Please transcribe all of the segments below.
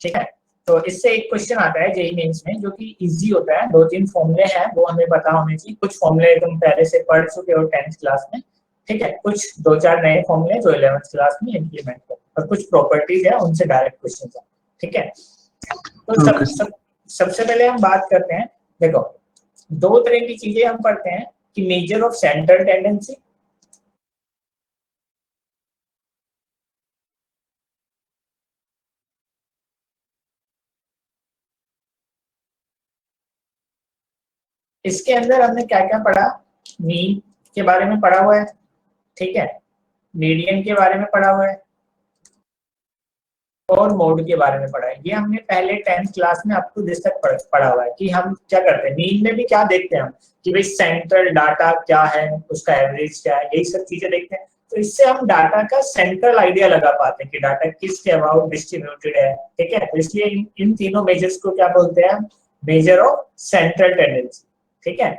ठीक है। तो इससे एक क्वेश्चन आता है जेईई मेंस में जो कि इजी होता है, 2-3 फॉर्मूले हैं वो हमें पता होने चाहिए। कुछ फॉर्मूले तुम पहले से पढ़ चुके हो 10th क्लास में, ठीक है, कुछ 2-4 नए फॉर्मूले जो 11th क्लास में इंप्लीमेंट कर, और कुछ प्रॉपर्टीज है उनसे डायरेक्ट क्वेश्चन है, ठीक है। तो सबसे पहले हम बात करते हैं, देखो 2 तरह की चीजें हम पढ़ते हैं कि मेजर ऑफ सेंट्रल टेंडेंसी, इसके अंदर हमने क्या क्या पढ़ा, मीन के बारे में पढ़ा हुआ है, ठीक है, मीडियन के बारे में पढ़ा हुआ है और मोड के बारे में पढ़ा है। ये हमने पहले 10th क्लास में अप टू दिस तक पढ़ा हुआ है कि हम क्या करते हैं, मीन में भी क्या देखते हैं हम कि भाई सेंट्रल डाटा क्या है, उसका एवरेज क्या है, यही सब चीजें देखते हैं। तो इससे हम डाटा का सेंट्रल आइडिया लगा पाते हैं कि डाटा किसके अबाउट डिस्ट्रीब्यूटेड है, ठीक है। तो इसलिए इन तीनों मेजर्स को क्या बोलते हैं, मेजर ऑफ सेंट्रल टेंडेंसी, ठीक है।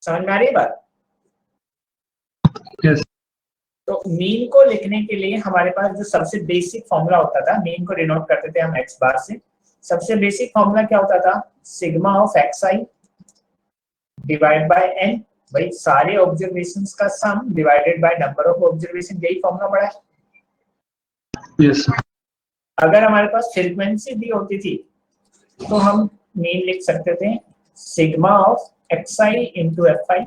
समझ में आ रही है बात? yes. तो मीन को लिखने के लिए हमारे पास जो सबसे बेसिक फॉर्मूला होता था, मीन को डिनोट करते थे हम एक्स बार से। सबसे बेसिक फॉर्मूला क्या होता था, sigma of x i divide by n, भाई सारे ऑब्जर्वेशंस का sum divided by number of observation, यही फॉर्मूला पड़ा है। yes. अगर हमारे पास फ्रीक्वेंसी दी होती थी तो हम मीन लिख सकते थे sigma of x i into f i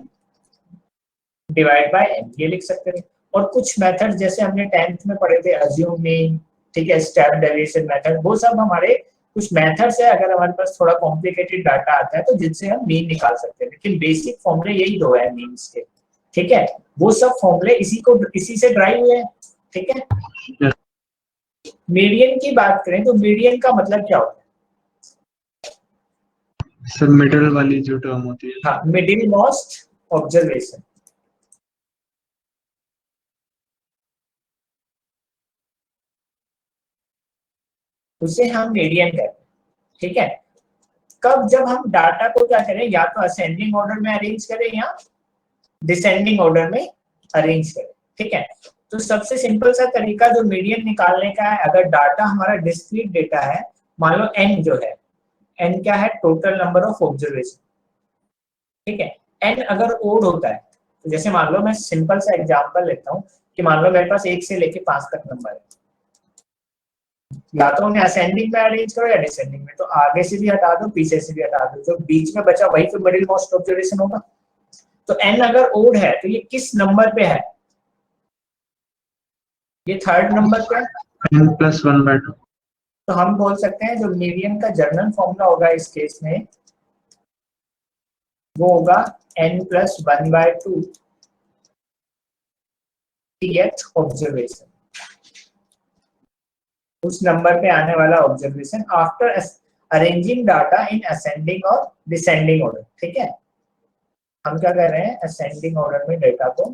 divide by n, ये लिख सकते थे। और कुछ मेथड जैसे हमने 10th में पढ़े थे, अज्यूम मीन, ठीक है, स्टेप डेविएशन मेथड, वो सब हमारे कुछ मेथड्स है अगर हमारे पास थोड़ा कॉम्प्लिकेटेड डाटा आता है तो जिनसे हम मीन निकाल सकते हैं। लेकिन बेसिक फॉर्मूले यही दो है मीन्स के, ठीक है। वो सब फॉर्मूले इसी से ड्राइव हुए हैं, ठीक है। मीडियन की बात करें तो मीडियन का मतलब क्या होता है सर? मिडिल वाली जो टर्म होती है। हाँ, मिडिल मोस्ट ऑब्जर्वेशन, उसे हम मीडियन कहते हैं, ठीक है। कब, जब हम डाटा को क्या करें, या तो असेंडिंग ऑर्डर में अरेंज करें या डिसेंडिंग ऑर्डर में अरेंज करें, ठीक है। तो सबसे सिंपल सा तरीका जो मीडियन निकालने का है, अगर डाटा हमारा डिस्क्रीट डेटा है, मान लो एन जो है, एन क्या है, टोटल नंबर ऑफ ऑब्जर्वेशन, ठीक है। एन अगर ओड होता है तो जैसे मान लो मैं सिंपल सा एग्जांपल लेता हूँ कि मान लो मेरे पास 1 से लेके 5 तक नंबर है, या तो उन्हें असेंडिंग में अरेंज करो या डिसेंडिंग में, तो आगे से भी हटा दो पीछे से भी हटा दो, जो बीच में बचा वही तो मिडिल मोस्ट ऑब्जर्वेशन होगा। तो एन अगर ओड है तो ये किस नंबर पे है, ये 3rd नंबर पे है, n + 1/2। तो हम बोल सकते हैं जो मीडियन का जनरल फॉर्मूला होगा इस केस में वो होगा n + 1/2 tth ऑब्जर्वेशन, उस नंबर पे आने वाला observation after arranging data in ascending और डिसेंडिंग ऑर्डर, ठीक है। हम क्या कर रहे हैं, असेंडिंग ऑर्डर में डेटा को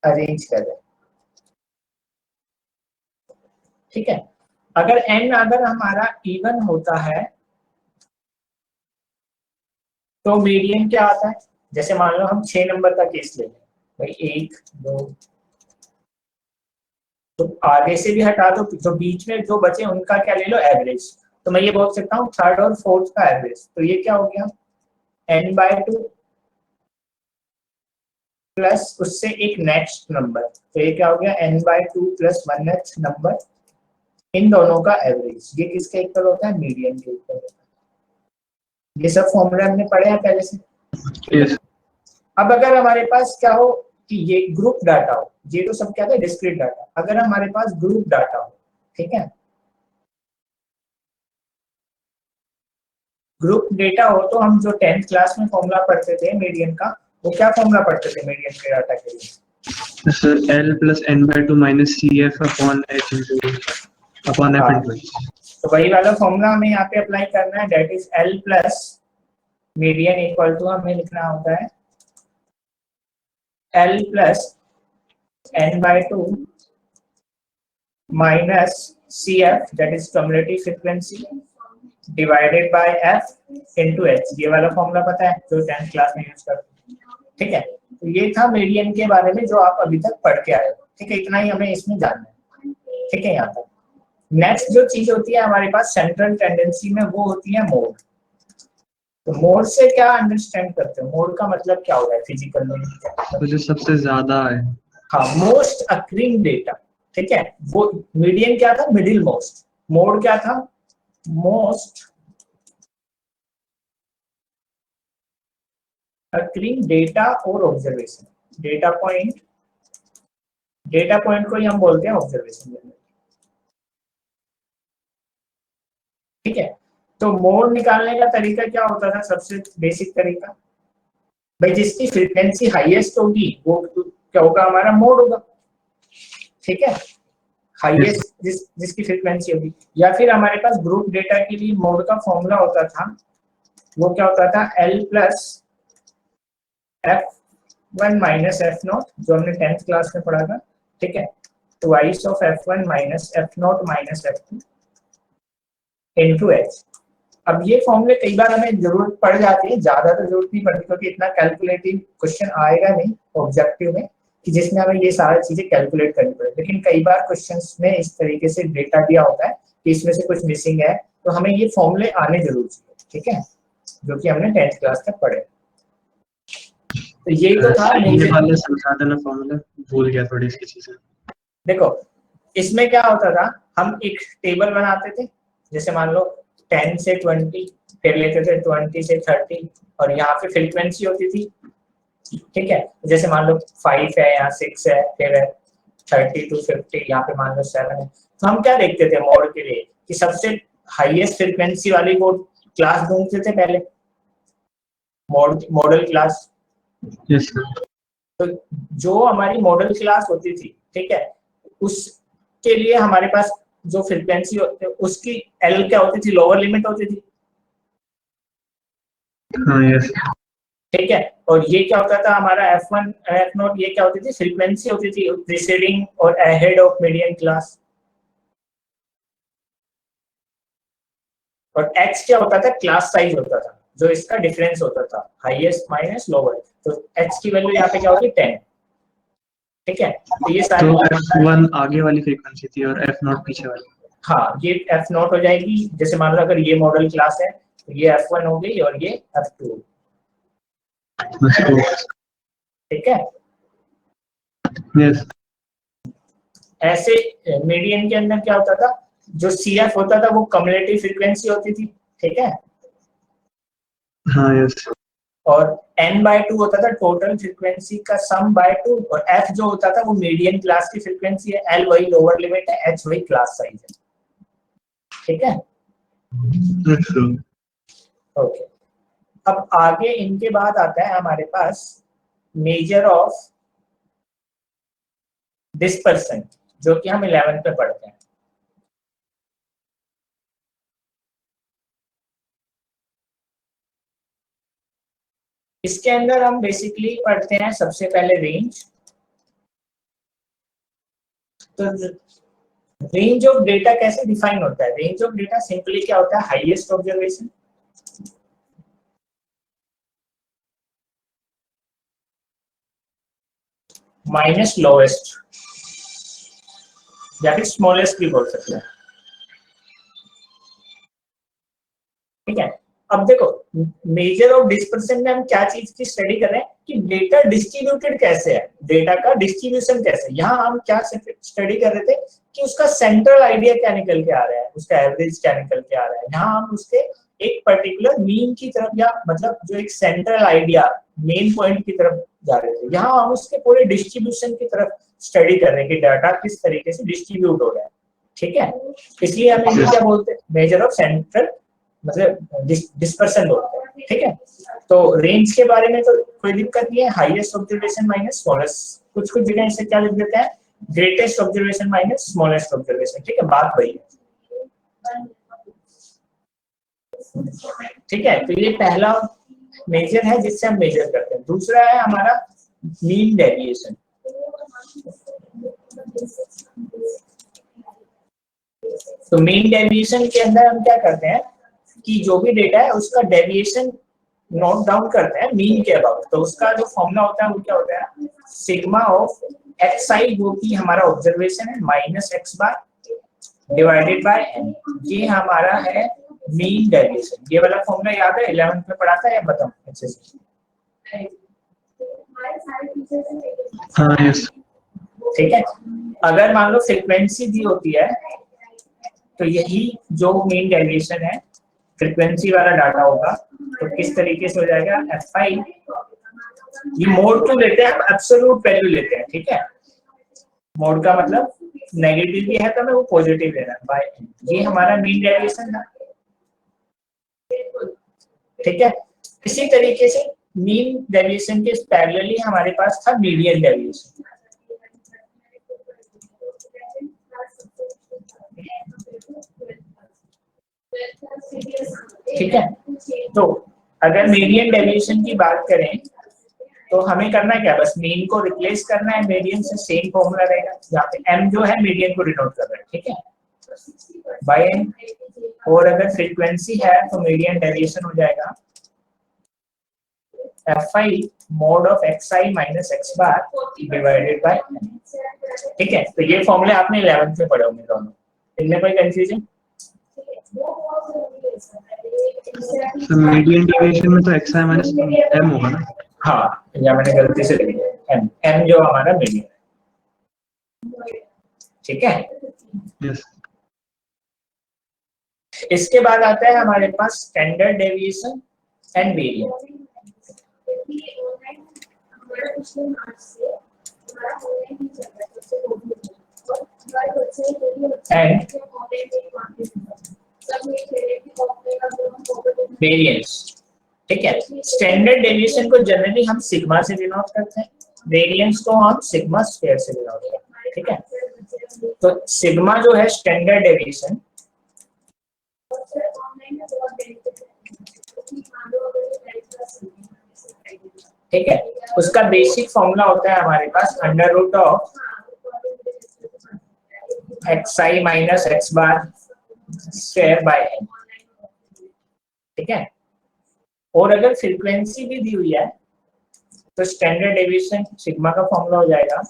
अरेंज कर रहे हैं, ठीक है। अगर n अगर हमारा इवन होता है तो मीडियन क्या आता है, जैसे मान लो हम 6 नंबर का केस ले लें, भाई 1 2, तो आगे से भी हटा दो, तो बीच में जो बचे उनका क्या ले लो, एवरेज। तो मैं ये बोल सकता हूँ 3rd और 4th का एवरेज, तो ये क्या हो गया n/2 प्लस उससे एक नेक्स्ट नंबर, तो ये क्या हो गया n/2 + 1th नंबर, इन दोनों का एवरेज। ये किसके इक्वल होता है, मीडियन के इक्वल होता है। ये सब फॉर्मूला हमने पढ़े हैं पहले से, yes. अब अगर हमारे पास क्या हो कि ये ग्रुप डाटा हो, ये तो सब क्या था डिस्क्रीट डाटा, अगर हमारे पास ग्रुप डाटा हो, ठीक है, ग्रुप डेटा हो, तो हम जो 10th क्लास में फॉर्मूला पढ़ते थे मीडियन का, वो क्या फॉर्मूला पढ़ते थे मीडियन के डाटा के लिए, सर L + n/2 - CF/H/F × तो वही वाला फॉर्मूला हमें यहाँ पे अप्लाई करना है, that is L plus median equal to हमें लिखना होता है L + n/2 minus CF that is cumulative frequency divided by F into H। ये वाला फॉर्मूला पता है जो 10th क्लास में यूज करते हैं, ठीक है। तो ये था मीडियन के बारे में जो आप अभी तक पढ़ के आए हो, ठीक है, इतना ही हमें इसमें जानना है, ठीक है। यहाँ तक नेक्स्ट जो चीज होती है हमारे पास सेंट्रल टेंडेंसी में, वो होती है मोड। तो मोड से क्या अंडरस्टैंड करते हो? मोड का मतलब क्या होता है फिजिकल में? तो जो सबसे ज्यादा है। हाँ, मोस्ट अक्रिंग डेटा, ठीक है। वो मीडियन क्या था? Middle most. मोड क्या था? मोस्ट अक्रिंग डेटा और ऑब्जर्वेशन। डेटा पॉइंट को ही हम बोलते हैं ऑब्जर्वेशन, ठीक है। तो मोड निकालने का तरीका क्या होता था? सबसे बेसिक तरीका, भाई जिसकी फ्रीक्वेंसी हाईएस्ट होगी वो क्या होगा? हमारा मोड होगा, ठीक है। हाईएस्ट जिसकी फ्रीक्वेंसी होगी। या फिर हमारे पास ग्रुप डेटा के लिए मोड का फॉर्मूला होता था, वो क्या होता था? L plus F1 minus F0, जो हमने 10th क्लास में पढ़ा था, ठीक है। Twice of F1 minus F0 minus F2 into H। अब ये फॉर्मूले कई बार हमें जरूरत पड़ जाती है, ज्यादा तो जरूरत नहीं पड़ती क्योंकि इतना कैलकुलेटिव क्वेश्चन आएगा नहीं ऑब्जेक्टिव में कि जिसमें हमें ये सारी चीजें कैलकुलेट करनी पड़े। लेकिन कई बार क्वेश्चंस में इस तरीके से डेटा दिया होता है कि इसमें से कुछ मिसिंग है, तो हमें ये फॉर्मूले आने जरूर चाहिए, ठीक है, जो कि हमने 10th क्लास तक पढ़े। तो यही तो था ये वाले समझा देना फॉर्मूला, भूल गया थोड़ी सी चीजें। देखो इसमें क्या होता था, हम एक टेबल बनाते थे, जैसे मान लो 10 से 20, फिर लेते थे 20 से 30, और यहाँ पे फ्रीक्वेंसी होती थी, ठीक है। जैसे मान लो 5 है, यहाँ 6 है, फिर 30 to 50, यहाँ पे मान लो 7 है। तो हम क्या देखते थे मोड के लिए कि सबसे हाईएस्ट फ्रीक्वेंसी वाली वो क्लास ढूंढते थे पहले, मॉडल क्लास। Yes sir. तो जो हमारी मॉडल क्लास होती थी, ठीक है, उसके लिए हमारे पास जो फ्रीक्वेंसी उसकी एल क्या होती थी? लोअर लिमिट होती थी, हाँ यस। ठीक है। और ये क्या होता था हमारा F1 F0, ये क्या होती थी? फ्रीक्वेंसी होती थी प्रीसीडिंग और अहेड ऑफ मीडियन क्लास। और X क्या होता था? क्लास साइज होता था, जो इसका डिफरेंस होता था, हाईएस्ट माइनस लोअर। तो X की वैल्यू यहाँ पे क्या होगी? 10, ठीक है। तो ये सारी तो F1 आगे वाली फ्रीक्वेंसी थी और F0 पीछे वाली। हाँ, ये F0 हो जाएगी। जैसे मान लो अगर ये मॉडल क्लास है तो ये F1 हो गई और ये F2, ठीक है। यस। ऐसे मीडियन के अंदर क्या होता था? जो CF होता था वो कम्युलेटिव फ्रीक्वेंसी होती थी, ठीक है। हाँ यस। और N/2 होता था टोटल फ्रीक्वेंसी का सम बाय 2, और F जो होता था वो मीडियन क्लास की फ्रीक्वेंसी है, L वही लोअर लिमिट है, H वही क्लास साइज है, ठीक है। ओके, अब आगे इनके बाद आता है हमारे पास मेजर ऑफ डिस्पर्सन, जो कि हम 11th पे पढ़ते हैं। इसके अंदर हम बेसिकली पढ़ते हैं सबसे पहले रेंज। तो रेंज ऑफ डेटा कैसे डिफाइन होता है? रेंज ऑफ डेटा सिंपली क्या होता है? हाईएस्ट ऑब्जर्वेशन माइनस लोएस्ट, या फिर स्मॉलेस्ट भी बोल सकते हैं, ठीक है। अब देखो मेजर ऑफ डिस्पर्सन में हम क्या चीज की स्टडी कर रहे हैं कि डेटा डिस्ट्रीब्यूटेड कैसे है, डेटा का डिस्ट्रीब्यूशन कैसे है। यहाँ हम क्या स्टडी कर रहे थे कि उसका सेंट्रल आइडिया क्या निकल के आ रहा है, उसका एवरेज क्या निकल के आ रहा है। यहाँ हम उसके एक पर्टिकुलर मीन की तरफ, या मतलब जो एक सेंट्रल आइडिया मेन पॉइंट की तरफ जा रहे थे। यहाँ हम उसके पूरे डिस्ट्रीब्यूशन की तरफ स्टडी कर रहे हैं कि डाटा किस तरीके से डिस्ट्रीब्यूट हो रहा है, ठीक है। इसलिए हम इसे क्या बोलते हैं? मेजर ऑफ सेंट्रल, मतलब डिस्पर्सन बोलते हैं, ठीक है। तो रेंज के बारे में तो कोई दिक्कत नहीं है, हाईएस्ट ऑब्जर्वेशन माइनस स्मॉलेस्ट। कुछ कुछ जगह इसे क्या लिख देते हैं? Greatest observation minus smallest observation, ठीक है, बात वही है, ठीक है। तो ये पहला मेजर है जिससे हम मेजर करते हैं। दूसरा है हमारा मीन डेविएशन। तो मीन डेविएशन के अंदर हम क्या करते हैं कि जो भी डेटा है उसका डेविएशन नोट डाउन करते हैं मीन के अबाउट। तो उसका जो फॉर्मूला होता है वो क्या होता है? सिग्मा ऑफ xi, जो कि हमारा ऑब्जर्वेशन है, minus x bar divided by n, ये हमारा है मीन डेविएशन। ये वाला फॉर्मूला याद है 11th में पढ़ा था या बताऊं अच्छे से? हाँ यस। ठीक है, अगर मान लो फ्रीक्वेंसी दी होती है तो यही जो मीन डेविएशन है फ्रीक्वेंसी वाला डाटा होगा, तो किस तरीके से हो जाएगा fi, ये मोड क्यों लेते हैं हम, एब्सोल्यूट वैल्यू लेते हैं, ठीक है, मोड का मतलब नेगेटिव भी है तो हमें वो पॉजिटिव लेना है बाय, ये हमारा मीन डेविएशन है, ठीक है। इसी तरीके से मीन डेविएशन के पैरेलली हमारे पास था मीडियन डेविएशन, ठीक है। तो अगर मीडियन डेविएशन की बात करें तो हमें करना क्या, बस मीन को रिप्लेस करना है मीडियन से, सेम फॉर्मूला रहेगा, यहाँ पे m जो है मीडियन को डिनोट कर रहा है, ठीक है, बाय n। और अगर फ्रीक्वेंसी है तो मीडियन डेविएशन हो जाएगा fi mod of xi minus x bar divided by n, ठीक है। तो ये फॉर्मूले आपने 11th में पढ़े होंगे दोनों, इनमें कोई कंफ्यूजन? सर मीडियन डेविएशन में तो xi माइनस m होगा ना? हाँ, यहाँ मैंने गलती से लिख दिया m, m जो हमारा मीडियन है, ठीक है। यस। इसके बाद आता है हमारे पास standard deviation and variance, and variance, ठीक है। स्टैंडर्ड डेविएशन को जनरली हम सिग्मा से डिनोट करते हैं, वेरिएंस को हम सिग्मा स्क्वायर से डिनोट करते हैं, ठीक है। तो सिग्मा जो है स्टैंडर्ड डेविएशन, ठीक है, उसका बेसिक फॉर्मूला होता है हमारे पास under root of xi minus x bar square by n, ठीक है। और अगर फ्रीक्वेंसी भी दी हुई है तो स्टैंडर्ड डेविएशन सिग्मा का फॉर्मूला हो जाएगा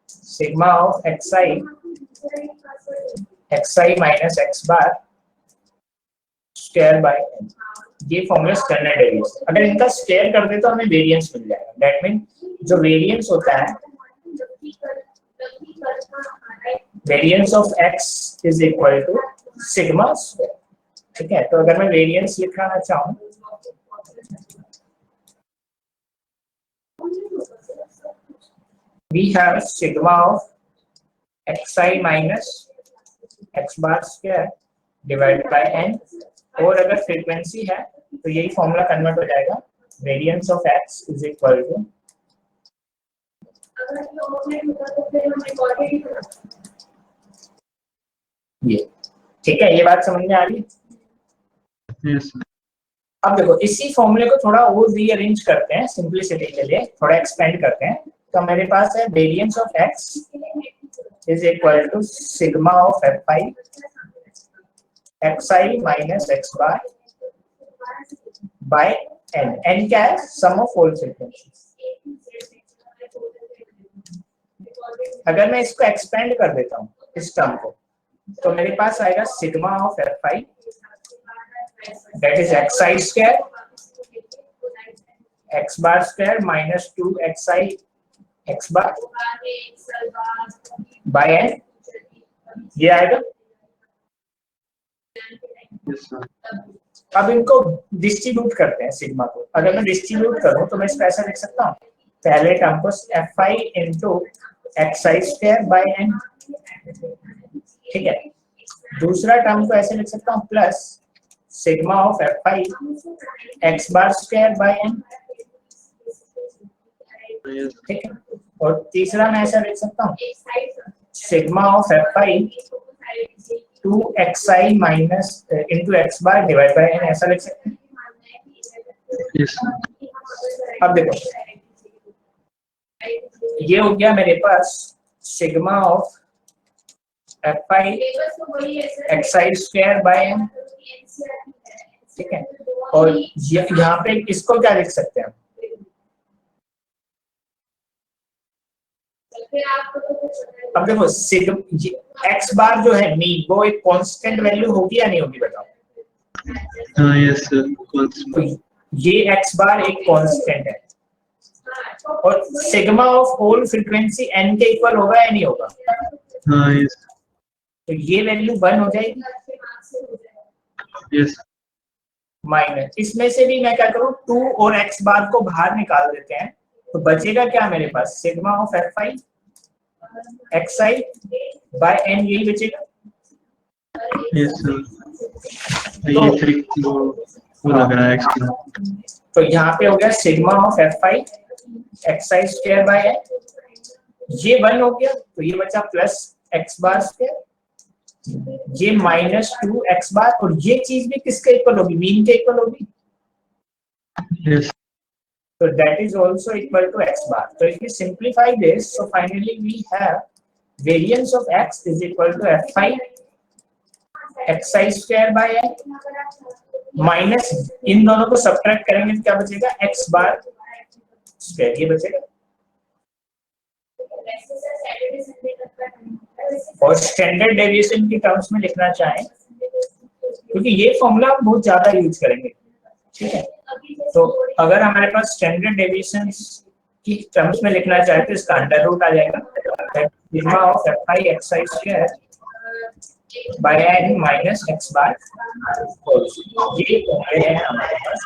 sigma of xi minus x bar square by n, ये फॉर्मूला स्टैंडर्ड डेविएशन। अगर इनका स्क्वायर कर दे तो हमें वेरिएंस मिल जाएगा, दैट मीन जो वेरिएंस होता है, variance of x is equal to sigma square, ठीक है। तो अगर मैं वेरिएंस लिखना चाहूँ, we have sigma of xi minus x bar square divided by n, और अगर फ्रीक्वेंसी है तो यही फॉर्मूला कन्वर्ट हो जाएगा variance of x is equal to, ये, ठीक है। ये बात समझ में आ रही है? यस। अब देखो इसी फॉर्मूले को थोड़ा और रीअरेंज करते हैं सिंपलिसिटी के लिए, थोड़ा एक्सपेंड करते हैं, तो मेरे पास है variance of x is equal to sigma of fi xi minus x bar by n, n क्या है, सम ऑफ ऑल फ्रीक्वेंसीज। अगर मैं इसको एक्सपेंड कर देता हूँ इस टर्म को, तो मेरे पास आएगा sigma of fi that is xi square x bar square minus 2xi x bar by n, ये आएगा। Yes sir. अब इनको डिस्ट्रीब्यूट करते हैं सिग्मा को, अगर मैं डिस्ट्रीब्यूट करूं तो मैं इसको ऐसा लिख सकता हूँ, पहले टर्म को fi into xi square by n, ठीक है। दूसरा टर्म को ऐसे लिख सकता हूँ plus sigma of fi x bar square by n, ठीक है। और तीसरा मैं ऐसा लिख सकता हूँ sigma of fi 2xi minus into x bar divide by n, ऐसा लिख सकते हैं। यस। अब देखो ये हो गया मेरे पास sigma of fi xi square by n, ठीक है। और यहाँ पे इसको क्या लिख सकते हैं, अब देखो एक्स बार जो है मीन, वो एक कांस्टेंट वैल्यू होगी या नहीं होगी बताओ? हाँ यस सर, तो ये एक्स बार एक कांस्टेंट है, और sigma of whole frequency n के इक्वल होगा या नहीं होगा? हाँ यस तो ये वैल्यू 1 हो जाएगी यस। माइनस, इसमें से भी मैं क्या करूं, 2 और एक्स बार को बाहर निकाल देते हैं, तो बचेगा क्या मेरे पास? Sigma of F I x I by N, यही बचेगा। यस सर, ये ट्रिक वो लग रहा है एक्स्ट्रा। तो यहाँ पे हो गया sigma of F I x I square by n, ये 1 हो गया, तो ये बचा प्लस एक्स बार स्क्वायर, ये माइनस 2 एक्स बार, और ये चीज भी किसके इक्वल होगी? मीन के इक्वल होगी। Yes So that is also equal to x bar. So if we simplify this, so finally we have variance of x is equal to f I xi square by n minus, इन दोनों को subtract करेंगे तो क्या बचेगा? x bar square, ये बचेगा। और standard deviation की टर्म्स में लिखना चाहें, क्योंकि ये फॉर्मूला हम बहुत ज्यादा यूज करेंगे, ठीक है? तो अगर हमारे पास स्टैंडर्ड डेविएशन की टर्म्स में लिखना चाहे तो इसका अंडर रूट आ जाएगा, sigma of F I x I square by N minus x bar, ये फॉर्मूले हैं हमारे पास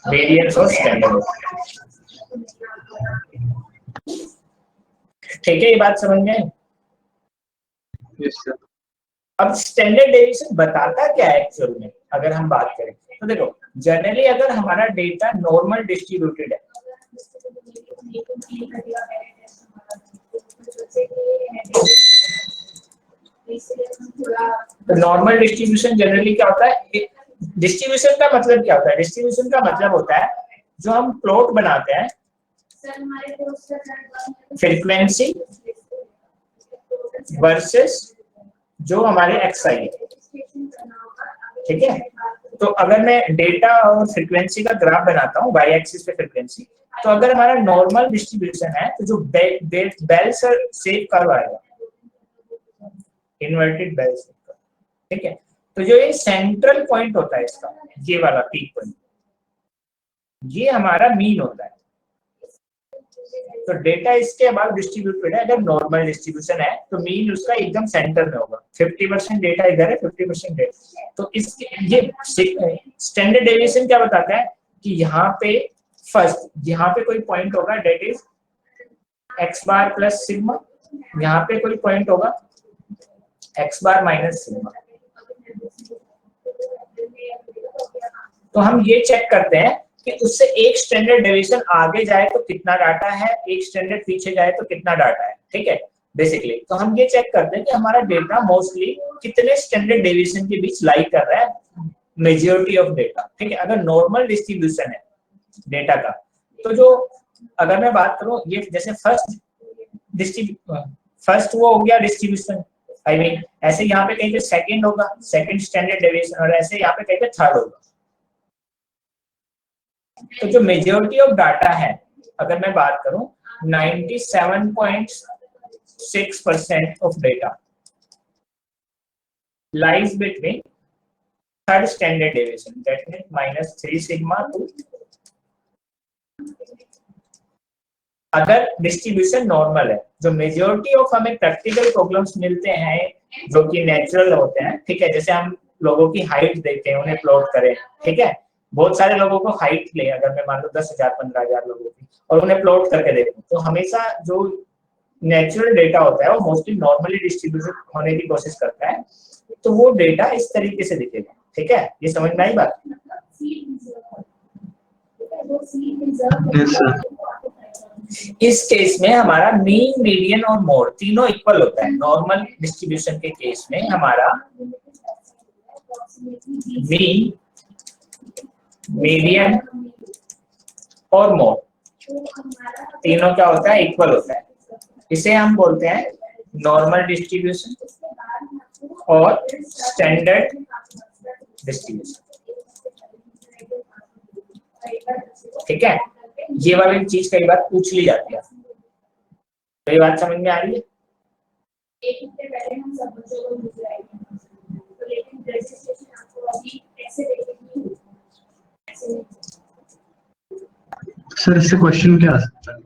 वेरिएंस और स्टैंडर्ड। ठीक है, ये बात समझ में? Yes sir. अब स्टैंडर्ड डेविएशन बताता क्या है एक्चुअल में, अगर हम बात करें तो देखो, जनरली अगर हमारा डेटा नॉर्मल डिस्ट्रीब्यूटेड है, तो नॉर्मल डिस्ट्रीब्यूशन जनरली क्या होता है? डिस्ट्रीब्यूशन का मतलब क्या होता है? डिस्ट्रीब्यूशन का मतलब होता है जो हम प्लॉट बनाते हैं, फ्रीक्वेंसी वर्सेस जो हमारे एक्स आई है, ठीक है? तो अगर मैं डेटा और फ्रीक्वेंसी का ग्राफ बनाता हूँ, वाई एक्सिस पे फ्रीक्वेंसी, तो अगर हमारा नॉर्मल डिस्ट्रीब्यूशन है तो जो बेल शेप कर्व आएगा, इन्वर्टेड बेल शेप कर्व, ठीक है? तो जो ये सेंट्रल पॉइंट होता है इसका, ये वाला पीक पॉइंट, ये हमारा मीन होता है। तो डेटा इसके अबाउट डिस्ट्रीब्यूटेड है, अगर नॉर्मल डिस्ट्रीब्यूशन है तो मीन उसका एकदम सेंटर में होगा, 50% डेटा इधर है, 50% डेटा। तो इसके ये स्टैंडर्ड डेविएशन क्या बताता है कि यहाँ पे फर्स्ट, यहाँ पे कोई पॉइंट होगा that is x bar plus sigma, यहाँ पे कोई पॉइंट होगा एक्स बार माइनस सिग्मा। तो हम ये चेक करते हैं कि उससे एक स्टैंडर्ड डेविएशन आगे जाए तो कितना डाटा है, एक स्टैंडर्ड पीछे जाए तो कितना डाटा है, ठीक है? बेसिकली तो हम ये चेक करते हैं कि हमारा डेटा मोस्टली कितने स्टैंडर्ड डेविएशन के बीच लाई कर रहा है, मेजॉरिटी ऑफ डेटा, ठीक है? अगर नॉर्मल डिस्ट्रीब्यूशन है डेटा का, तो जो अगर मैं बात करूं, ये जैसे फर्स्ट वो हो गया डिस्ट्रीब्यूशन, आई मीन ऐसे यहाँ पे कहीं पे सेकंड होगा, सेकंड स्टैंडर्ड डेविएशन, और ऐसे यहाँ पे कहीं पे थर्ड होगा। तो जो मेजॉरिटी ऑफ डाटा है, अगर मैं बात करूं, 97.6% of data lies between third standard deviation, that means minus 3 sigma to, अगर डिस्ट्रीब्यूशन नॉर्मल है, जो मेजॉरिटी ऑफ हमें प्रैक्टिकल प्रॉब्लम्स मिलते हैं जो कि नेचुरल होते हैं, ठीक है? जैसे हम लोगों की हाइट देखते हैं, उन्हें प्लॉट करें, ठीक है? बहुत सारे लोगों को हाइट ले, अगर मैं मान लो 10,000 15,000 लोगों की, और उन्हें प्लॉट करके देखूं, तो हमेशा जो नेचुरल डेटा होता है वो मोस्टली नॉर्मली डिस्ट्रीब्यूटेड होने की कोशिश करता है, तो वो डेटा इस तरीके से दिखेगा, ठीक है? ये समझ में आई बात? Yes sir. इस केस में हमारा मीन, मीडियन और मोड तीनों इक्वल होता है। नॉर्मल डिस्ट्रीब्यूशन के केस में हमारा मीन, मीडियन और मोड तीनों क्या होता है? इक्वल होता है। इसे हम बोलते हैं नॉर्मल डिस्ट्रीब्यूशन और स्टैंडर्ड डिस्ट्रीब्यूशन, ठीक है? ये वाली चीज कई बार पूछ ली जाती है तो ये बात समझ में आ रही है? एक हफ्ते पहले हम सब बच्चों को मिल रहे थे, तो लेकिन रजिस्ट्रेशन आपको अभी ऐसे देखने नहीं ऐसे सर इससे क्वेश्चन क्या आ सकता है?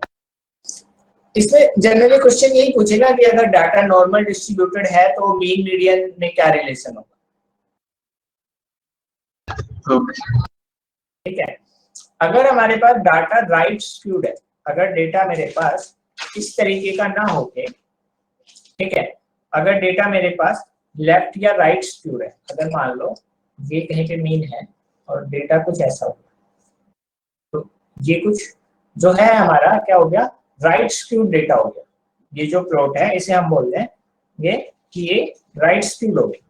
इसमें जनरली क्वेश्चन यही पूछेगा कि अगर डाटा नॉर्मल डिस्ट्रीब्यूटेड है तो मीन मीडियन में क्या रिलेशन होगा। ओके ठीक है, अगर हमारे पास डाटा राइट स्क्यूड है, अगर डेटा मेरे पास इस तरीके का ना होके, ठीक है, अगर डेटा मेरे पास लेफ्ट या राइट स्क्यूड है, अगर मान लो ये कहीं पे मीन है और डेटा कुछ ऐसा होगा, तो ये कुछ जो है हमारा क्या हो गया, राइट स्क्यूड डेटा हो गया। ये जो प्लॉट है इसे हम बोल रहे हैं ये कि ये राइट स्क्यूड हो गया।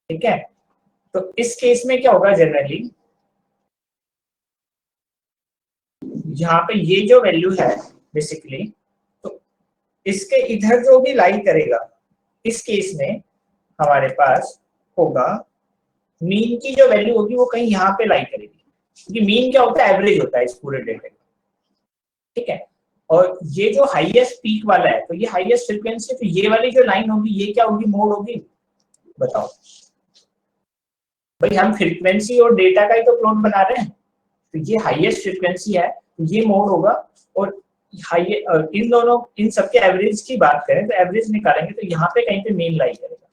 ठीक है, तो इस केस में क्या होगा, जनरली यहाँ पे ये जो वैल्यू है बेसिकली, तो इसके इधर जो भी लाई करेगा, इस केस में हमारे पास होगा मीन की जो वैल्यू होगी वो कहीं यहाँ पे लाई करेगी, क्योंकि मीन क्या होता है, एवरेज होता है इस पूरे डेटे का। ठीक है, और ये जो हाईएस्ट पीक वाला है, तो ये हाईएस्ट फ्रीक्वेंसी, तो ये वाली जो लाइन होगी ये क्या होगी, मोड होगी। बताओ भाई, हम फ्रीक्वेंसी और डेटा का ही तो प्लॉट बना रहे हैं, तो ये हाईएस्ट फ्रीक्वेंसी है तो ये मोड होगा, और हाई इन दोनों इन सबके एवरेज की बात करें तो एवरेज निकालेंगे तो यहाँ पे कहीं पे मीन लाई करेगा।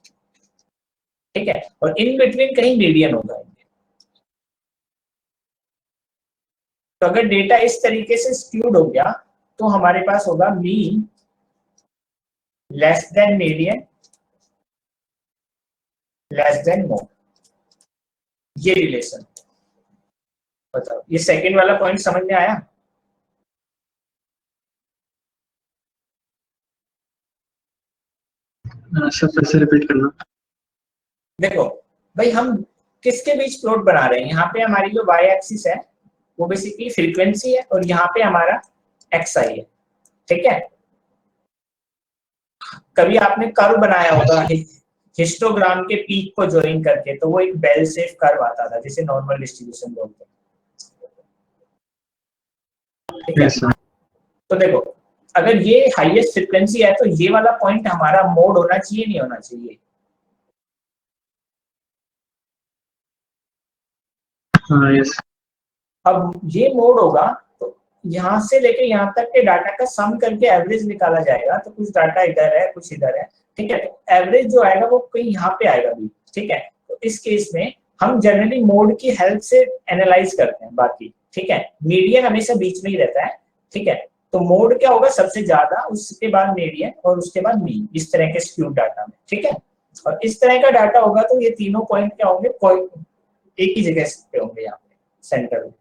ठीक है, और इन बिटवीन कहीं मीडियन होगा। तो अगर डेटा इस तरीके से स्क्यूड हो गया तो हमारे पास होगा mean less than median less than mode, ये रिलेशन। बताओ, ये सेकंड वाला पॉइंट समझ में आया? सर फिर से रिपीट करना। देखो भाई, हम किसके बीच प्लॉट बना रहे हैं, यहाँ पे हमारी जो वाई एक्सिस है वो बेसिकली फ्रीक्वेंसी है, और यहाँ पे हमारा एक्स आई है। ठीक है, कभी आपने कर्व बनाया होगा हिस्टोग्राम के पीक को ज्वाइन करके, तो वो एक बेल शेप कर्व आता था जिसे नॉर्मल डिस्ट्रीब्यूशन बोलते हैं। ठीक है, तो देखो अगर ये हाईएस्ट फ्रीक्वेंसी है तो ये वाला पॉइंट हमारा मोड होना चाहिए, नहीं होना चाहिए? हाँ यस। अब ये मोड होगा तो यहाँ से लेके यहाँ तक के डाटा का सम करके एवरेज निकाला जाएगा, तो कुछ डाटा इधर है कुछ इधर है। ठीक है, तो एवरेज जो आएगा वो कहीं यहाँ पे आएगा भी। ठीक है, तो इस केस में हम जनरली मोड की हेल्प से एनालाइज करते हैं बाकी। ठीक है, मीडियन हमेशा बीच में ही रहता है। ठीक है, तो मोड क्या होगा, सबसे ज्यादा, उसके बाद मीडियन और उसके बाद मीन, इस तरह के स्क्यूड डाटा में। ठीक है, और इस तरह का डाटा होगा तो ये तीनों पॉइंट क्या होंगे, एक ही जगह पे होंगे, यहाँ पे सेंटर में।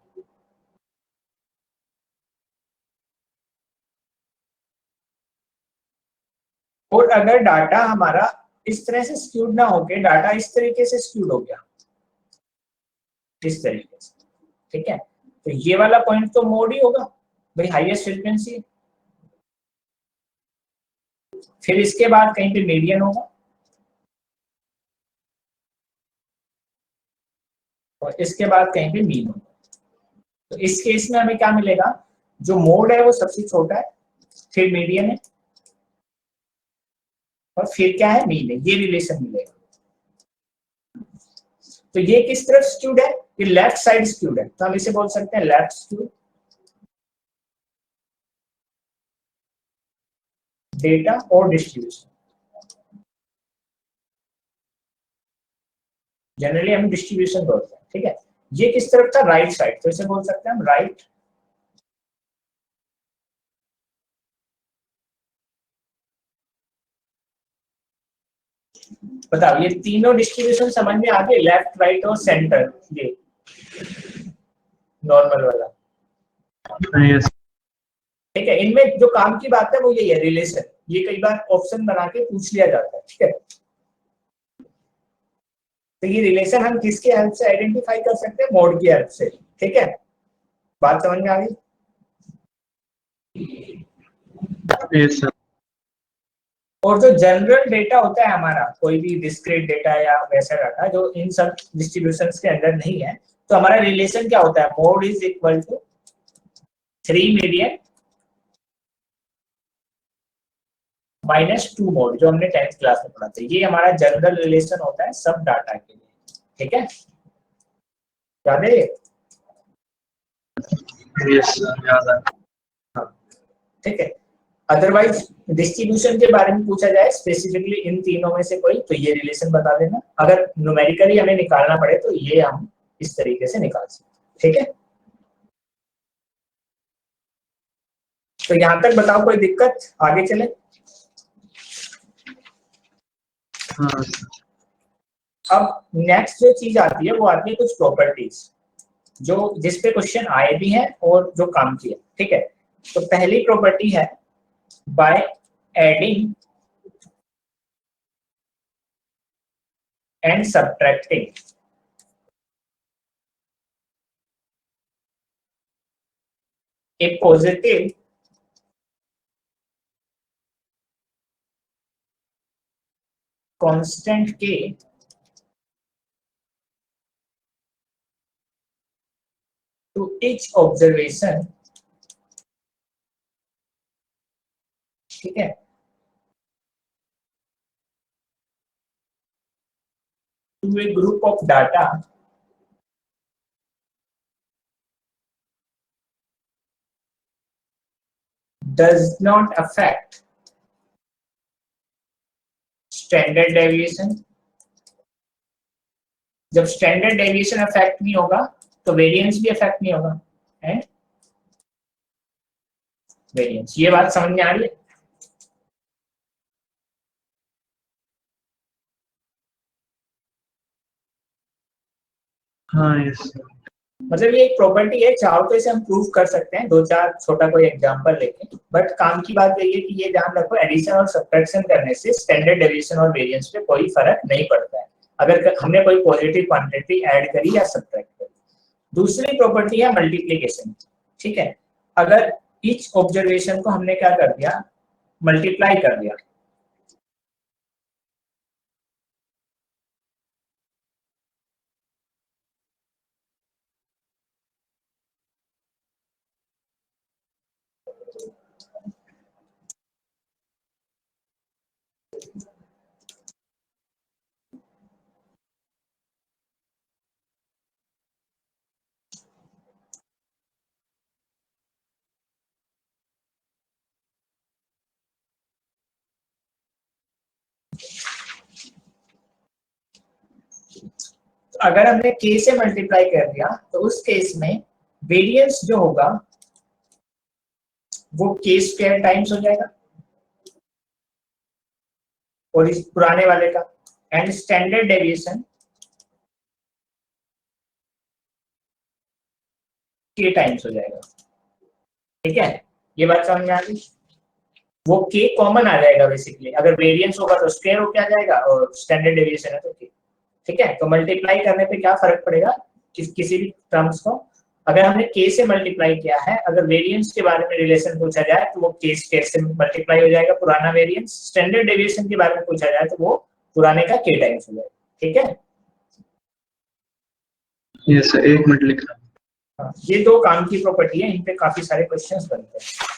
और अगर डाटा हमारा इस तरह से स्क्यूड ना होके डाटा इस तरीके से स्क्यूड हो गया, इस तरीके से, ठीक है, तो ये वाला पॉइंट तो मोड ही होगा भाई, हाईएस्ट फ्रीक्वेंसी। फिर इसके बाद कहीं पे मीडियन होगा, और इसके बाद कहीं पे मीन होगा। तो इस केस में हमें क्या मिलेगा, जो मोड है वो सबसे छोटा है, फिर मीडियन है, और फिर क्या है, मीन है। ये रिलेशन मिलेगा। तो ये किस तरफ स्क्यूड है, ये लेफ्ट साइड स्क्यूड है, तो हम इसे बोल सकते हैं लेफ्ट स्क्यूड डेटा और डिस्ट्रीब्यूशन। जनरली हम डिस्ट्रीब्यूशन बोलते हैं। ठीक है, ये किस तरफ था, राइट साइड, तो इसे बोल सकते हैं हम राइट बताओ, ये तीनों डिस्ट्रीब्यूशन समझ में आ गए, लेफ्ट राइट और सेंटर, ये नॉर्मल वाला। यस। ठीक है, इनमें जो काम की बात है वो यही है, रिलेशन। ये कई बार ऑप्शन बना के पूछ लिया जाता है। ठीक है, तो ये रिलेशन हम किसके हेल्प से आइडेंटिफाई कर सकते हैं, मोड की हेल्प से। ठीक है, बात समझ में आ गई? Yes sir. और जो जनरल डेटा होता है हमारा, कोई भी डिस्क्रीट डेटा या वैसा डाटा जो इन सब डिस्ट्रीब्यूशंस के अंदर नहीं है, तो हमारा रिलेशन क्या होता है, mode is equal to 3 median minus 2 mode जो हमने 10th क्लास में पढ़ा था। ये हमारा जनरल रिलेशन होता है सब डाटा के लिए, ठीक है, याद है? यस सर, याद है। हाँ, ठीक है। अदरवाइज डिस्ट्रीब्यूशन के बारे में पूछा जाए स्पेसिफिकली इन तीनों में से कोई, तो ये रिलेशन बता देना। अगर न्यूमेरिकली हमें निकालना पड़े तो ये हम इस तरीके से निकाल सकते, ठीक है। तो यहां तक बताओ कोई दिक्कत, आगे चले? हाँ अब नेक्स्ट जो चीज आती है वो आती है कुछ प्रॉपर्टीज जो जिसपे क्वेश्चन आए भी हैं और जो काम किया, ठीक है। तो पहली प्रॉपर्टी है by adding and subtracting A positive constant के to each observation, ठीक है, to a group of data does not affect standard deviation। जब स्टैंडर्ड डेविएशन अफेक्ट नहीं होगा तो वेरिएंस भी अफेक्ट नहीं होगा, है वेरिएंस। ये बात समझ में आ रही है? हाँ यस सर। मतलब ये एक प्रॉपर्टी है, चाहो तो इसे हम प्रूव कर सकते हैं दो चार छोटा कोई एग्जांपल लेके, बट काम की बात यही है कि ये ध्यान रखो एडिशन और सब्ट्रैक्शन करने से स्टैंडर्ड डेविएशन और वेरिएंस पे कोई फर्क नहीं पड़ता है अगर हमने कोई पॉजिटिव क्वांटिटी ऐड करी या सब्ट्रैक्ट करी। दूसरी प्रॉपर्टी है मल्टीप्लिकेशन, ठीक है। अगर ईच ऑब्जर्वेशन को हमने क्या कर दिया, मल्टीप्लाई कर दिया, तो अगर हमने k से मल्टीप्लाई कर दिया तो उस केस में वेरिएंस जो होगा वो k स्क्वायर टाइम्स हो जाएगा और इस पुराने वाले का, and standard deviation k times हो जाएगा, ठीक है। ये बात समझ में आ गई? वो k कॉमन आ जाएगा बेसिकली, अगर वेरिएंस होगा तो स्क्वायर हो क्या जाएगा और स्टैंडर्ड डेविएशन है तो k, ठीक है। तो मल्टीप्लाई करने पे क्या फर्क पड़ेगा किसी भी टर्म्स को, अगर हमने k से मल्टीप्लाई किया है, अगर वेरिएंस के बारे में रिलेशन पूछा जाए तो वो k स्क्वायर से मल्टीप्लाई हो जाएगा पुराना वेरिएंस, स्टैंडर्ड डेविएशन के बारे में पूछा जाए तो वो पुराने का k टाइम्स हो जाएगा, ठीक है। यस सर, एक मिनट लिख रहा हूँ। हाँ, ये दो काम की प्रॉपर्टी है, इन पे काफी सारे क्वेश्चंस बनते हैं।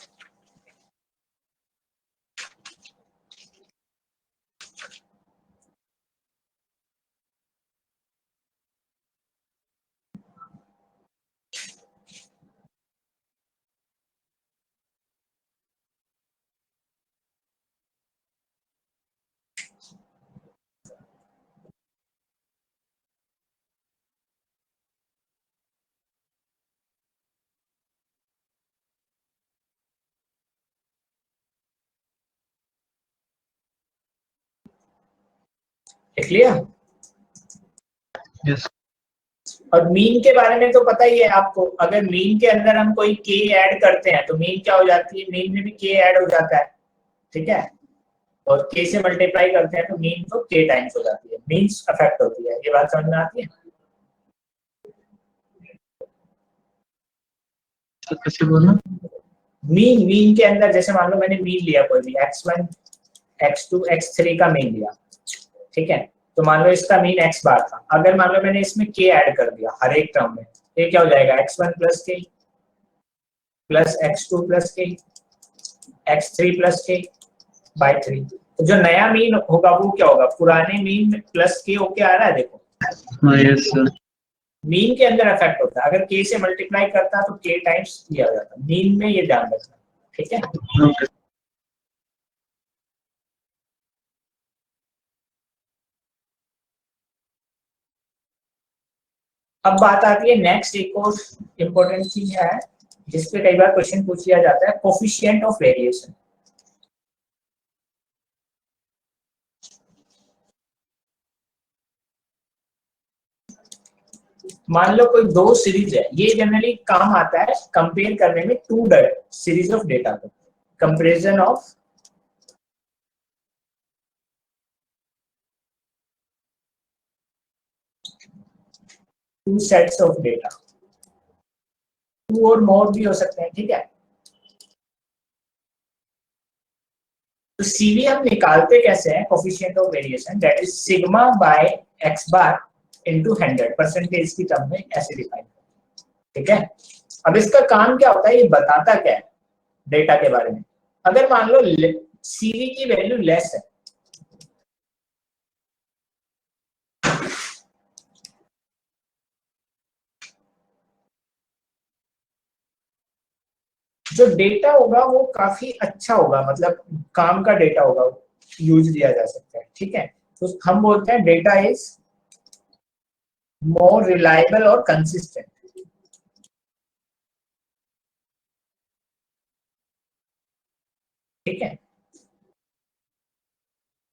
लिख लिया? यस और मीन के बारे में तो पता ही है आपको, अगर मीन के अंदर हम कोई k ऐड करते हैं तो मीन क्या हो जाती है, मीन में भी k ऐड हो जाता है, ठीक है। और k से मल्टीप्लाई करते हैं तो मीन तो k टाइम्स हो जाती है, मीन्स अफेक्ट होती है। ये बात समझ में आती है? तो कैसे बोलना? मीन के अंदर जैसे मान लो मैंने मीन लिया कोई भी x1 x2 x3 का मीन लिया, ठीक है। तो मान लो इसका मीन x बार था, अगर मान लो मैंने इसमें k ऐड कर दिया हर एक टर्म में, ये क्या हो जाएगा x1 plus k plus x2 plus k x3 plus k, by 3। तो जो नया मीन होगा वो क्या होगा, पुराने मीन प्लस के होके आ रहा है, देखो हाँ यस सर। मीन के अंदर इफेक्ट होता है, अगर के से मल्टीप्लाई करता तो के टाइम्स किया जाता, मीन में ये ध्यान रखना, ठीक है। ओके। अब बात आती है नेक्स्ट, एक और इम्पोर्टेंट चीज है जिसपे कई बार क्वेश्चन पूछ लिया जाता है, कोफिशिएंट ऑफ वेरिएशन। मान लो कोई दो सीरीज है, ये जनरली काम आता है कंपेयर करने में टू सीरीज ऑफ डेटा को, comparison of two sets of data, two और मोर भी हो सकते हैं, ठीक है। तो सीवी हम निकालते कैसे हैं, coefficient of variation, that is sigma bye x bar into 100, percentage की टर्म में ऐसे डिफाइन, ठीक है। अब इसका काम क्या होता है, ये बताता क्या है डेटा के बारे में। अगर मान लो सीवी की वैल्यू लेस है, जो डेटा होगा वो काफी अच्छा होगा, मतलब काम का डेटा होगा, यूज दिया जा सकता है, ठीक है। तो हम बोलते हैं डेटा इज मोर रिलायबल और कंसिस्टेंट, ठीक है।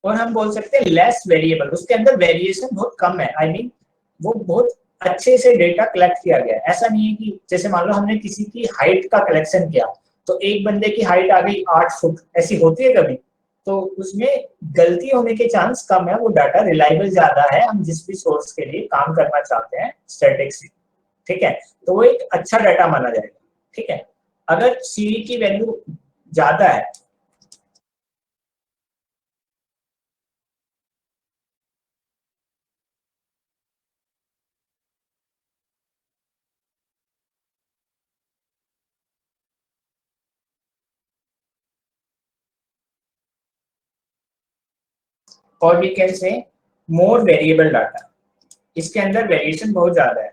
और हम बोल सकते हैं लेस वेरिएबल, उसके अंदर वेरिएशन बहुत कम है, आई मीन वो बहुत अच्छे से डेटा कलेक्ट किया गया है। ऐसा नहीं है कि जैसे मान लो हमने किसी की हाइट का कलेक्शन किया, तो एक बंदे की हाइट आ गई 8 फुट, ऐसी होती है कभी, तो उसमें गलती होने के चांस कम है, वो डाटा रिलायबल ज्यादा है, हम जिस भी सोर्स के लिए काम करना चाहते हैं स्टैटिक्स, ठीक है, तो वो एक अच्छा डाटा माना जाएगा, ठीक है। अगर सीवी की वैल्यू ज्यादा है, और we can say more variable data, इसके अंदर वेरिएशन बहुत ज्यादा है,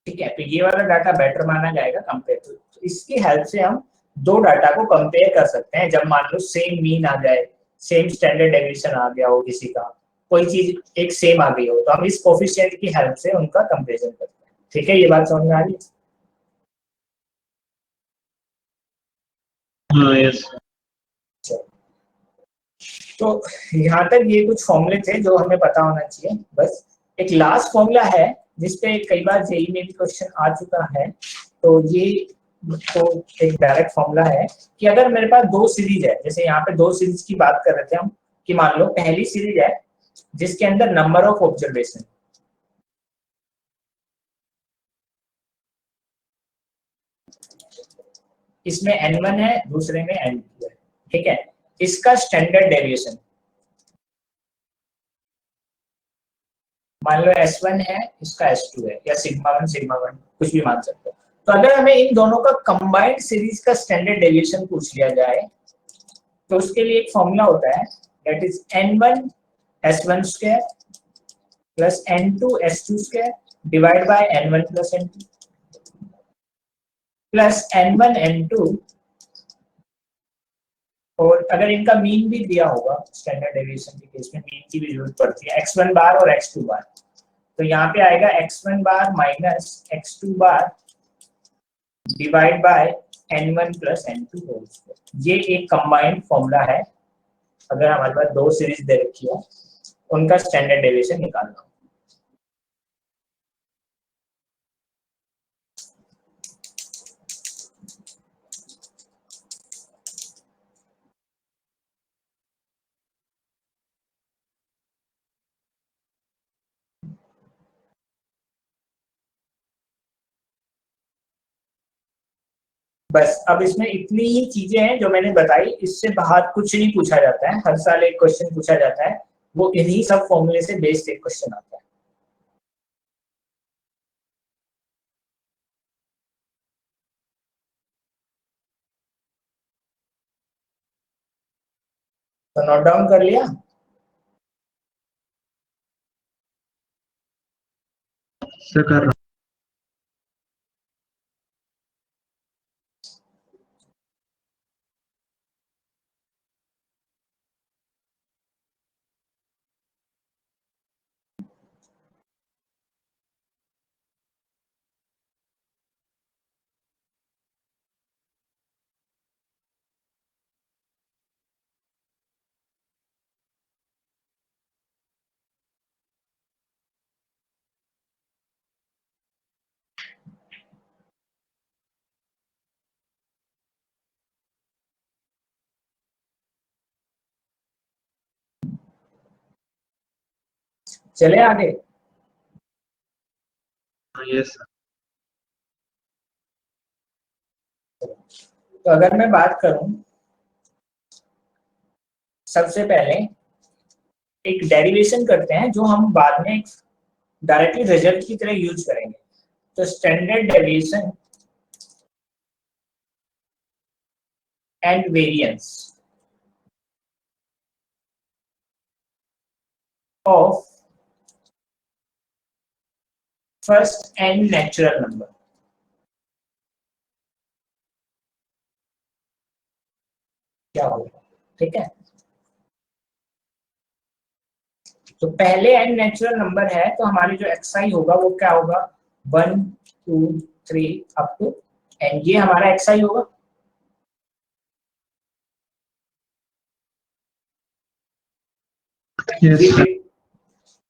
ठीक है। तो ये वाला डाटा बेटर माना जाएगा कंपेयर टू, तो इसकी हेल्प से हम दो डाटा को कंपेयर कर सकते हैं, जब मान लो सेम मीन आ जाए, सेम स्टैंडर्ड डेविएशन आ गया हो, किसी का कोई चीज एक सेम आ गई हो, तो हम इस कोफिशिएंट की हेल्प से उनका कंपैरिजन करते हैं, ठीक है। ये बात समझ में आ रही हाँ यस। है। तो यहाँ तक ये कुछ फॉर्मूले थे जो हमें पता होना चाहिए। बस एक लास्ट फॉर्मूला है जिसपे कई बार जेई में भी क्वेश्चन आ चुका है, तो ये तो एक डायरेक्ट फॉर्मूला है कि अगर मेरे पास दो सीरीज है, जैसे यहाँ पे दो सीरीज की बात कर रहे थे हम, कि मान लो पहली सीरीज है जिसके अंदर नंबर ऑफ ऑब्जर्वेशन, इसमें n1 है, दूसरे में n2 है, ठीक है। इसका स्टैंडर्ड डेविएशन मान लो S1 है, इसका S2 है, या सिग्मा 1 कुछ भी मान सकते हो। तो अगर हमें इन दोनों का कंबाइंड सीरीज का स्टैंडर्ड डेविएशन पूछ लिया जाए, तो उसके लिए एक फॉर्मूला होता है, that is n1 S1 square plus n2 S2 square divide by n1 plus n2 plus n1 n2, और अगर इनका मीन भी दिया होगा, स्टैंडर्ड डेविएशन के केस में मीन की भी जरूरत पड़ती है, x1 बार और x2 बार, तो यहाँ पे आएगा x1 bar minus x2 bar divide by n1 plus n2 whole square. ये एक कंबाइंड फॉर्मूला है, अगर हमारे पास दो सीरीज दे रखी है, उनका स्टैंडर्ड डेविएशन निकालना हो। बस अब इसमें इतनी ही चीजें हैं जो मैंने बताई, इससे बाहर कुछ नहीं पूछा जाता है। हर साल एक क्वेश्चन पूछा जाता है, वो इन्हीं सब फॉर्मूले से बेस्ड एक क्वेश्चन आता है। तो नोट डाउन कर लिया? सर कर रहा चले आगे। हूँ। Yes sir. तो अगर मैं बात करूं, सबसे पहले एक डेरिवेशन करते हैं जो हम बाद में डायरेक्टली रिजल्ट की तरह यूज करेंगे। तो standard deviation and variance of first n natural number. क्या होगा? ठीक है, तो पहले एन नेचुरल नंबर है तो हमारी जो xi होगा वो क्या होगा? 1 2 3 अप टू एन, ये हमारा xi होगा। Yes sir.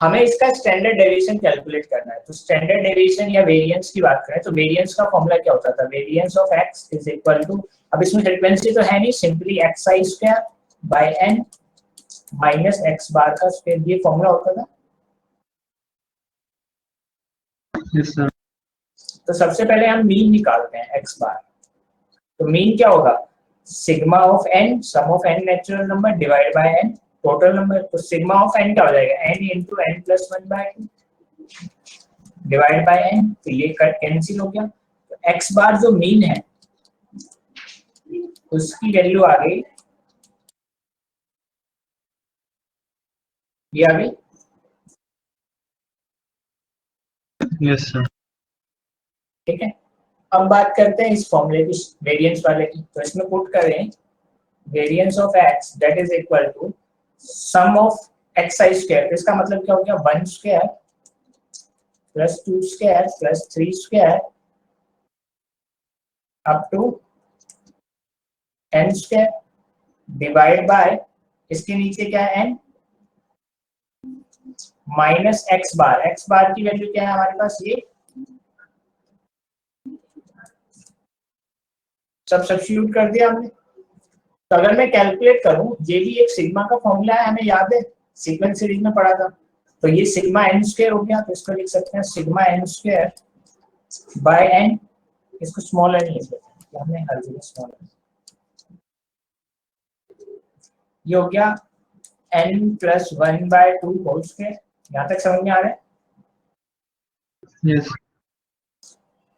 हमें इसका स्टैंडर्ड डेविएशन कैलकुलेट करना है। तो स्टैंडर्ड डेविएशन या वेरिएंस की बात करें तो वेरिएंस का फॉर्मूला क्या होता था? Variance of x is equal to, अब इसमें फ्रीक्वेंसी तो है नहीं, simply xi square by n minus x bar का स्क्वायर, ये फॉर्मूला होता था। Yes sir. तो सबसे पहले हम मीन निकालते हैं x बार। तो मीन क्या होगा? Sigma of n, sum of n natural number divide by n total number. तो सिग्मा ऑफ n क्या हो जाएगा? n into n plus 1 by 2 divide by n, तो ये कैंसिल हो गया। तो x बार जो मीन है उसकी वैल्यू आ गई, ये आ गई। Yes sir. ठीक है, अब बात करते हैं इस फॉर्मूले की, वेरिएंस वाले की। तो इसमें पुट करें variance of x that is equal to sum of xi square. तो इसका मतलब क्या हो गया? 1 square plus 2 square plus 3 square up to n square divide by, इसके नीचे क्या है? n minus x bar. x bar की वैल्यू क्या है हमारे पास? ये सब सब्स्टिट्यूट कर दिया हमने। तो अगर मैं कैलकुलेट करूं, ये भी एक सिग्मा का फॉर्मूला है, हमें याद है, सीक्वेंस सीरीज में पढ़ा था। तो ये सिग्मा n स्क्वायर हो गया, तो इसको लिख सकते हैं sigma n square by n, इसको स्मॉल n लिख सकते हैं, हमने हर जगह स्मॉल n। ये हो गया n plus 1 by 2 whole square. यहाँ तक समझ में आ रहा है? यस।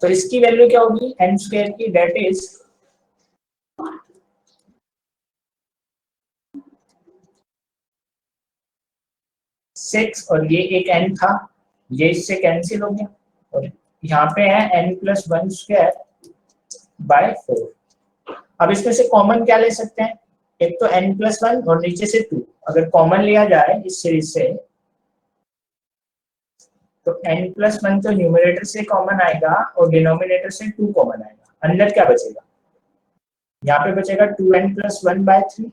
तो इसकी वैल्यू क्या होगी n स्क्वायर की? दैट इज 6, और ये एक n था, ये इससे कैंसिल हो गया, और यहाँ पे है n प्लस 1 स्क्वायर बाय 4। अब इसमें से कॉमन क्या ले सकते हैं? एक तो n प्लस 1 और नीचे से 2, अगर कॉमन लिया जाए इस सीरीज से तो n प्लस 1 तो न्यूमरेटर से कॉमन आएगा और डिनोमिनेटर से 2 कॉमन आएगा। अंदर क्या बचेगा? यहाँ पे बचेगा 2n प्लस 1 बाय 3,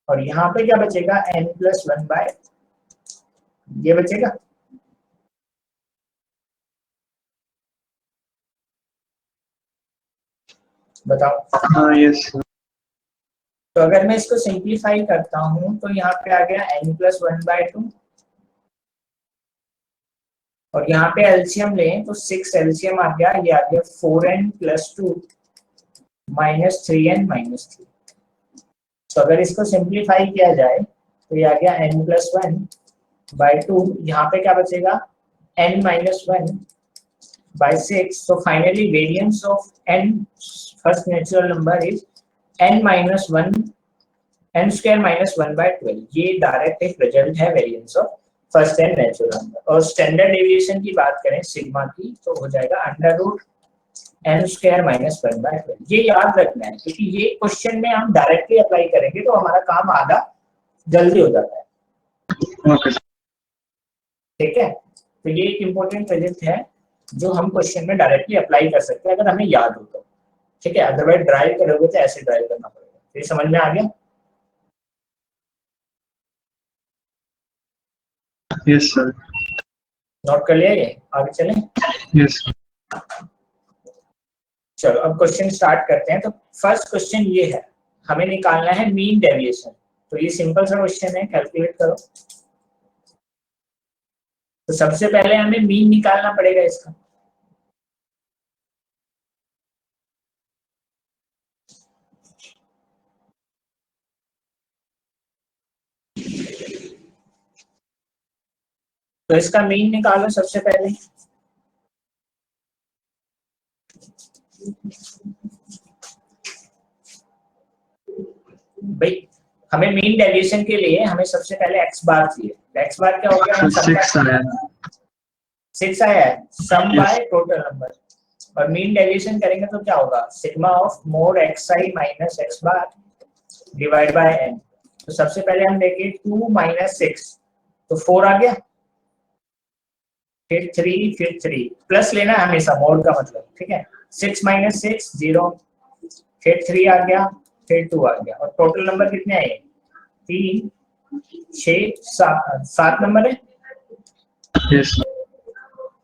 और यहाँ पे क्या बचेगा? n प्लस 1 बाय, ये बचेगा। बताओ। हाँ यस सर। तो अगर मैं इसको सिंप्लीफाई करता हूं तो यहाँ पे आ गया n प्लस 1 बाय 2, और यहाँ पे एलसीएम लें तो 6 एलसीएम आ गया, ये आ गया 4n plus 2 minus 3n minus 3। तो अगर इसको सिंप्लीफाई किया जाए तो ये आ गया n प्लस 1 बाय 2, यहाँ पे क्या बचेगा? n minus 1 by 6। तो finally variance of n first natural number is n minus 1 n square minus 1/12 ये डायरेक्ट एक रिजल्ट है variance of first n natural number. और स्टैंडर्ड डेविएशन की बात करें सिग्मा की तो हो जाएगा under root n square minus 1/12। ये याद रखना है क्योंकि ये क्वेश्चन में हम डायरेक्टली अप्लाई करेंगे तो हमारा काम आधा जल्दी हो जाता है। ओके ठीक है, तो ये एक इम्पोर्टेंट रिजल्ट है जो हम क्वेश्चन में डायरेक्टली अप्लाई कर सकते हैं अगर हमें याद हो तो। ठीक है, अदरवाइज ड्राइव करोगे तो ऐसे ड्राइव करना पड़ेगा। ये समझ में आ गया? Yes sir. नोट कर लिया? ये आगे चलें? यस चलो अब क्वेश्चन स्टार्ट करते हैं। तो फर्स्ट क्वेश्चन ये है, हमें निकालना है मीन डेविएशन। तो ये सिंपल सा क्वेश्चन है, कैलकुलेट करो। तो सबसे पहले हमें मीन निकालना पड़ेगा इसका। तो इसका मीन निकालो सबसे पहले। भाई हमें मीन डेविएशन के लिए हमें सबसे पहले एक्स बार चाहिए। एक्स बार क्या हो गया? हम सबका 6 आया। 6 आया है, सम बाय टोटल नंबर। और मीन डेविएशन करेंगे तो क्या होगा? Sigma of mod x i minus x bar divide by n. तो सबसे पहले हम देखें 2 माइनस 6 तो 4 आ गया, फिर 3, फिर 3 प्लस लेना है हमेशा, मोड का मतलब। ठीक है, 6 माइनस 6 0, फिर 3 आ गया, फिर 2 आ गया। और टोटल नंबर कितने आए? 3 6 7 नंबर है। यस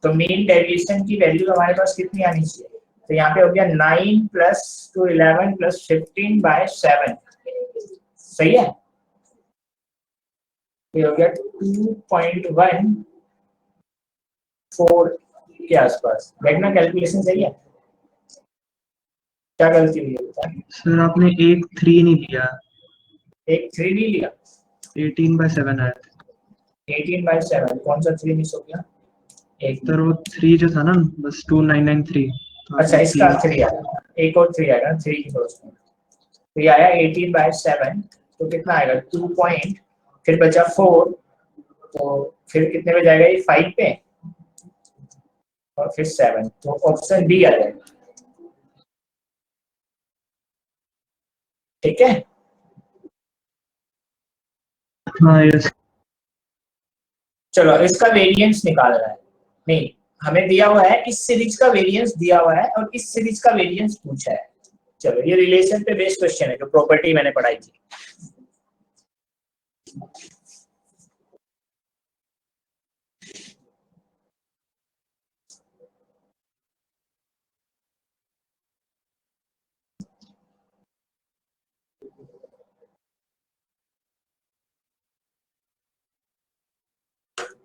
तो मीन डेविएशन की वैल्यू हमारे पास कितनी आनी चाहिए? तो यहाँ पे हो गया 9 प्लस 2 11 प्लस 15 बाय 7। सही है, ये हो गया 2.14 के आसपास। देखना कैलकुलेशन सही है, क्या गलती हुई है बता। सर आपने एक 3 नहीं दिया, एक 3 नहीं लिया, 18/7 आया था। 18/7 कौन सा 3 मिस हो गया? एक सर वो 3 जो था ना बस 2993। तो अच्छा आपने इसका 3 3 आया, एक और 3 आएगा, 3 की दोस्त में। तो ये आया 18/7। तो कितना आएगा? 2 पॉइंट, फिर बचा 4। तो फिर कितने पे जाएगा? ये 5 पे और फिर 7। तो ऑप्शन डी आ जाएगा। ठीक है, हाँ यस चलो इसका वेरिएंस निकालना है। नहीं, हमें दिया हुआ है इस सीरीज का वेरिएंस दिया हुआ है और इस सीरीज का वेरिएंस पूछा है। चलो ये रिलेशन पे बेस्ड क्वेश्चन है जो प्रॉपर्टी मैंने पढ़ाई थी।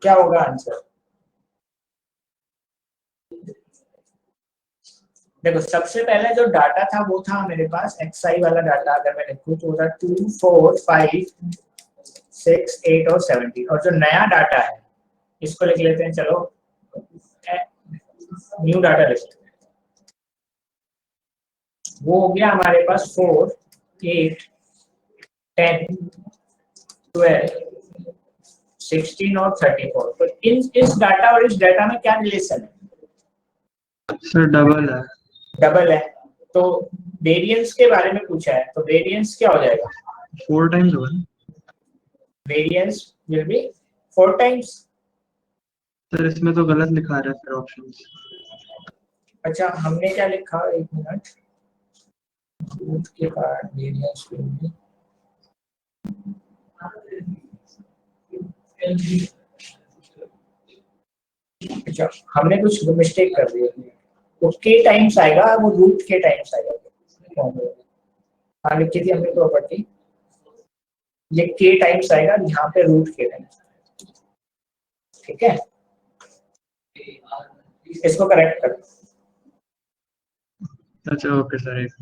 क्या होगा आंसर? देखो सबसे पहले जो डाटा था वो था मेरे पास एक्सआई वाला डाटा। अगर मैं लिखूं तो होता 2 4 5 6 8 और 17। और जो नया डाटा है इसको लिख लेते हैं। चलो न्यू डाटा लिखते हैं। वो हो गया हमारे पास 4 8 10 12 16 और 34। तो इस डाटा और इस डाटा में क्या रिलेशन है? सर डबल है। डबल है। तो वेरिएंस के बारे में पूछा है, तो वेरिएंस क्या हो जाएगा? 4 टाइम्स होगा ना? Variance will be 4 times. Sir इसमें तो गलत लिखा रहा है फिर ऑप्शंस। अच्छा हमने क्या लिखा? एक मिनट, रूट के बाद वेरिएंस विल बी। अच्छा हमने कुछ मिस्टेक कर दी। तो के टाइम्स आएगा, वो रूट के टाइम्स आएगा। हाँ लिखी थी हमने प्रॉपर्टी, ये के टाइम्स आएगा, यहाँ पे रूट के टाइम्स। ठीक है, इसको करेक्ट कर। अच्छा ओके सर एक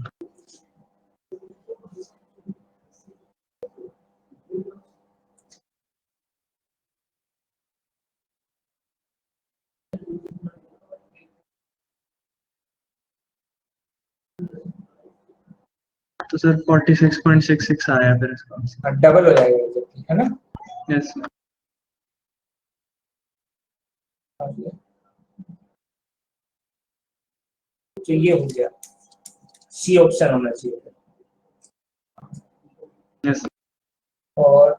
तो सर 46.66 आया फिर इसका। डबल हो जाएगा है ना। यस। तो ये हो गया, सी ऑप्शन होना चाहिए। यस। और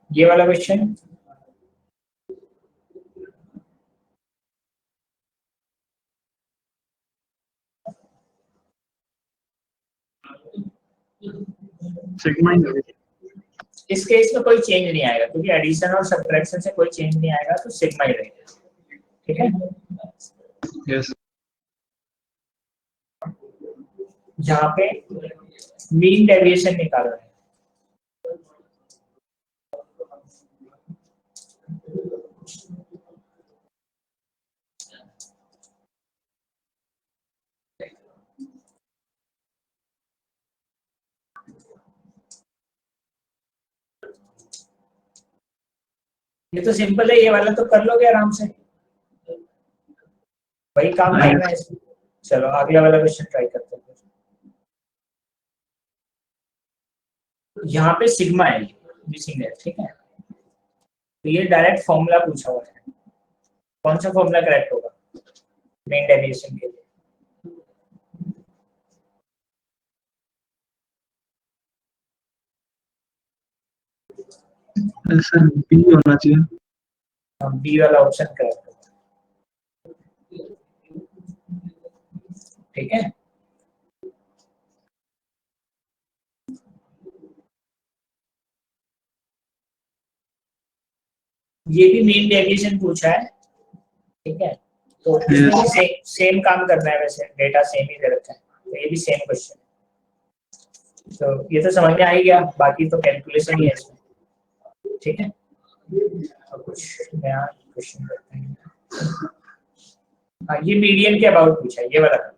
ये वाला क्वेश्चन, सिग्मा ही है। इस केस में कोई चेंज नहीं आएगा क्योंकि एडिशन और सब्ट्रैक्शन से कोई चेंज नहीं आएगा, तो सिग्मा ही रहेगा। ठीक है। यस। यहाँ पे मीन डेविएशन निकालना है। ये तो सिंपल है, ये वाला तो कर लोगे आराम से, वही काम करना है इसमें। चलो अगला वाला क्वेश्चन ट्राई करते हैं। यहाँ पे सिग्मा है, मिसिंग है। ठीक है, तो ये डायरेक्ट फॉर्मूला पूछा हुआ है, कौन सा फॉर्मूला करेक्ट होगा मीन डेविएशन के लिए। सर बी होना चाहिए। हम बी वाला ऑप्शन करेक्ट होगा। ठीक है, ये भी मीन डेविएशन पूछा है। ठीक है, तो इसमें भी सेम काम करना है, वैसे डेटा सेम ही दे रखा है, तो ये भी सेम क्वेश्चन। तो ये तो समझ में आ ही गया, बाकी तो कैलकुलेशन ही है इसमें। ठीक है, और कुछ नया क्वेश्चन करते हैं। हाँ, ये मीडियन के अबाउट पूछा है, ये वाला।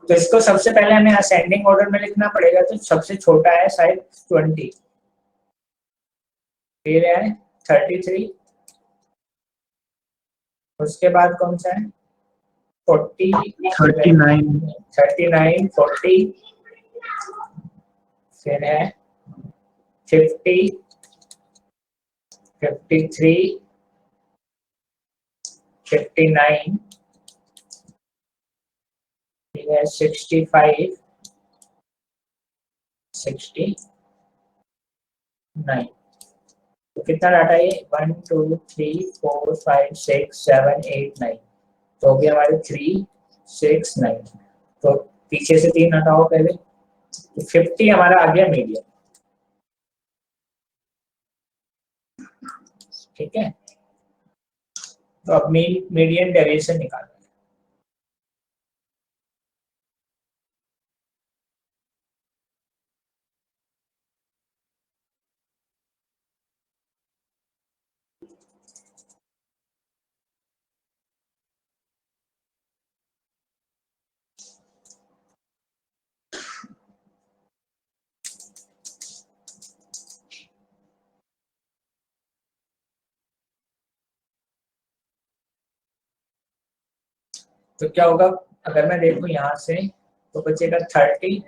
तो इसको सबसे पहले हमें असेंडिंग ऑर्डर में लिखना पड़ेगा, तो सबसे छोटा है शायद 20, फिर है 33, उसके बाद कौन सा है 40, 39, 40, फिर है 50, 53, 59, ठीक है 65, 69। तो कितना डाटा है, 1 2 3 4 5 6 7 8 9, तो हो गया हमारे 3 6 9। तो पीछे से 3 हटाओ पहले, तो 50 हमारा आ गया मीडियम। ठीक है, तो अब मीडियन डेविएशन निकालना है। तो क्या होगा, अगर मैं देखूं यहाँ से, तो बचेगा 30,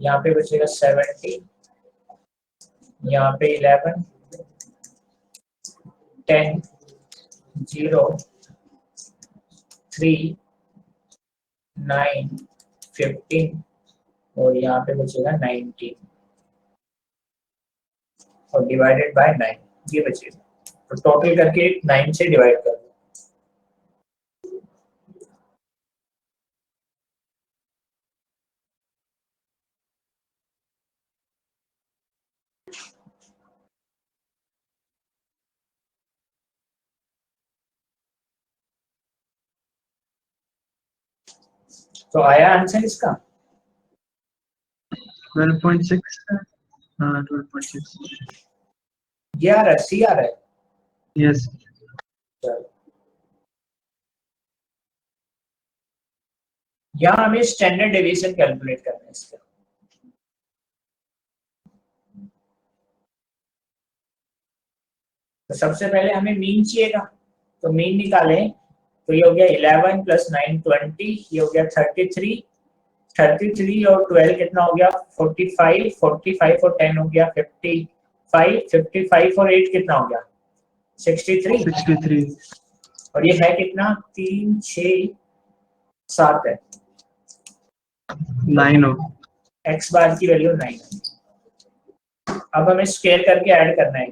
यहाँ पे बचेगा 70, यहाँ पे 11, 10, 0, 3, 9, 15, और यहाँ पे बचेगा 19, और डिवाइडेड बाय 9, ये बचेगा। तो टोटल करके 9 से डिवाइड कर दो। तो आया आंसर इसका 12.6। हाँ 12.6। ये आ रहा है, सी आ रहा है। यस चलो, यहाँ हमें स्टैंडर्ड डेविएशन कैलकुलेट करना है इसका। तो सबसे पहले हमें मीन चाहिएगा, तो मीन निकालें। तो ये हो गया 11 + 9 20, ये हो गया 33, 33 और 12 कितना हो गया 45, 45 और 10 हो गया 55, 55 और 8 कितना हो गया 63, 63 और ये है कितना 3 6 7 है। 9 हो x बार की वैल्यू 9 है। अब हमें स्क्वायर करके ऐड करना है,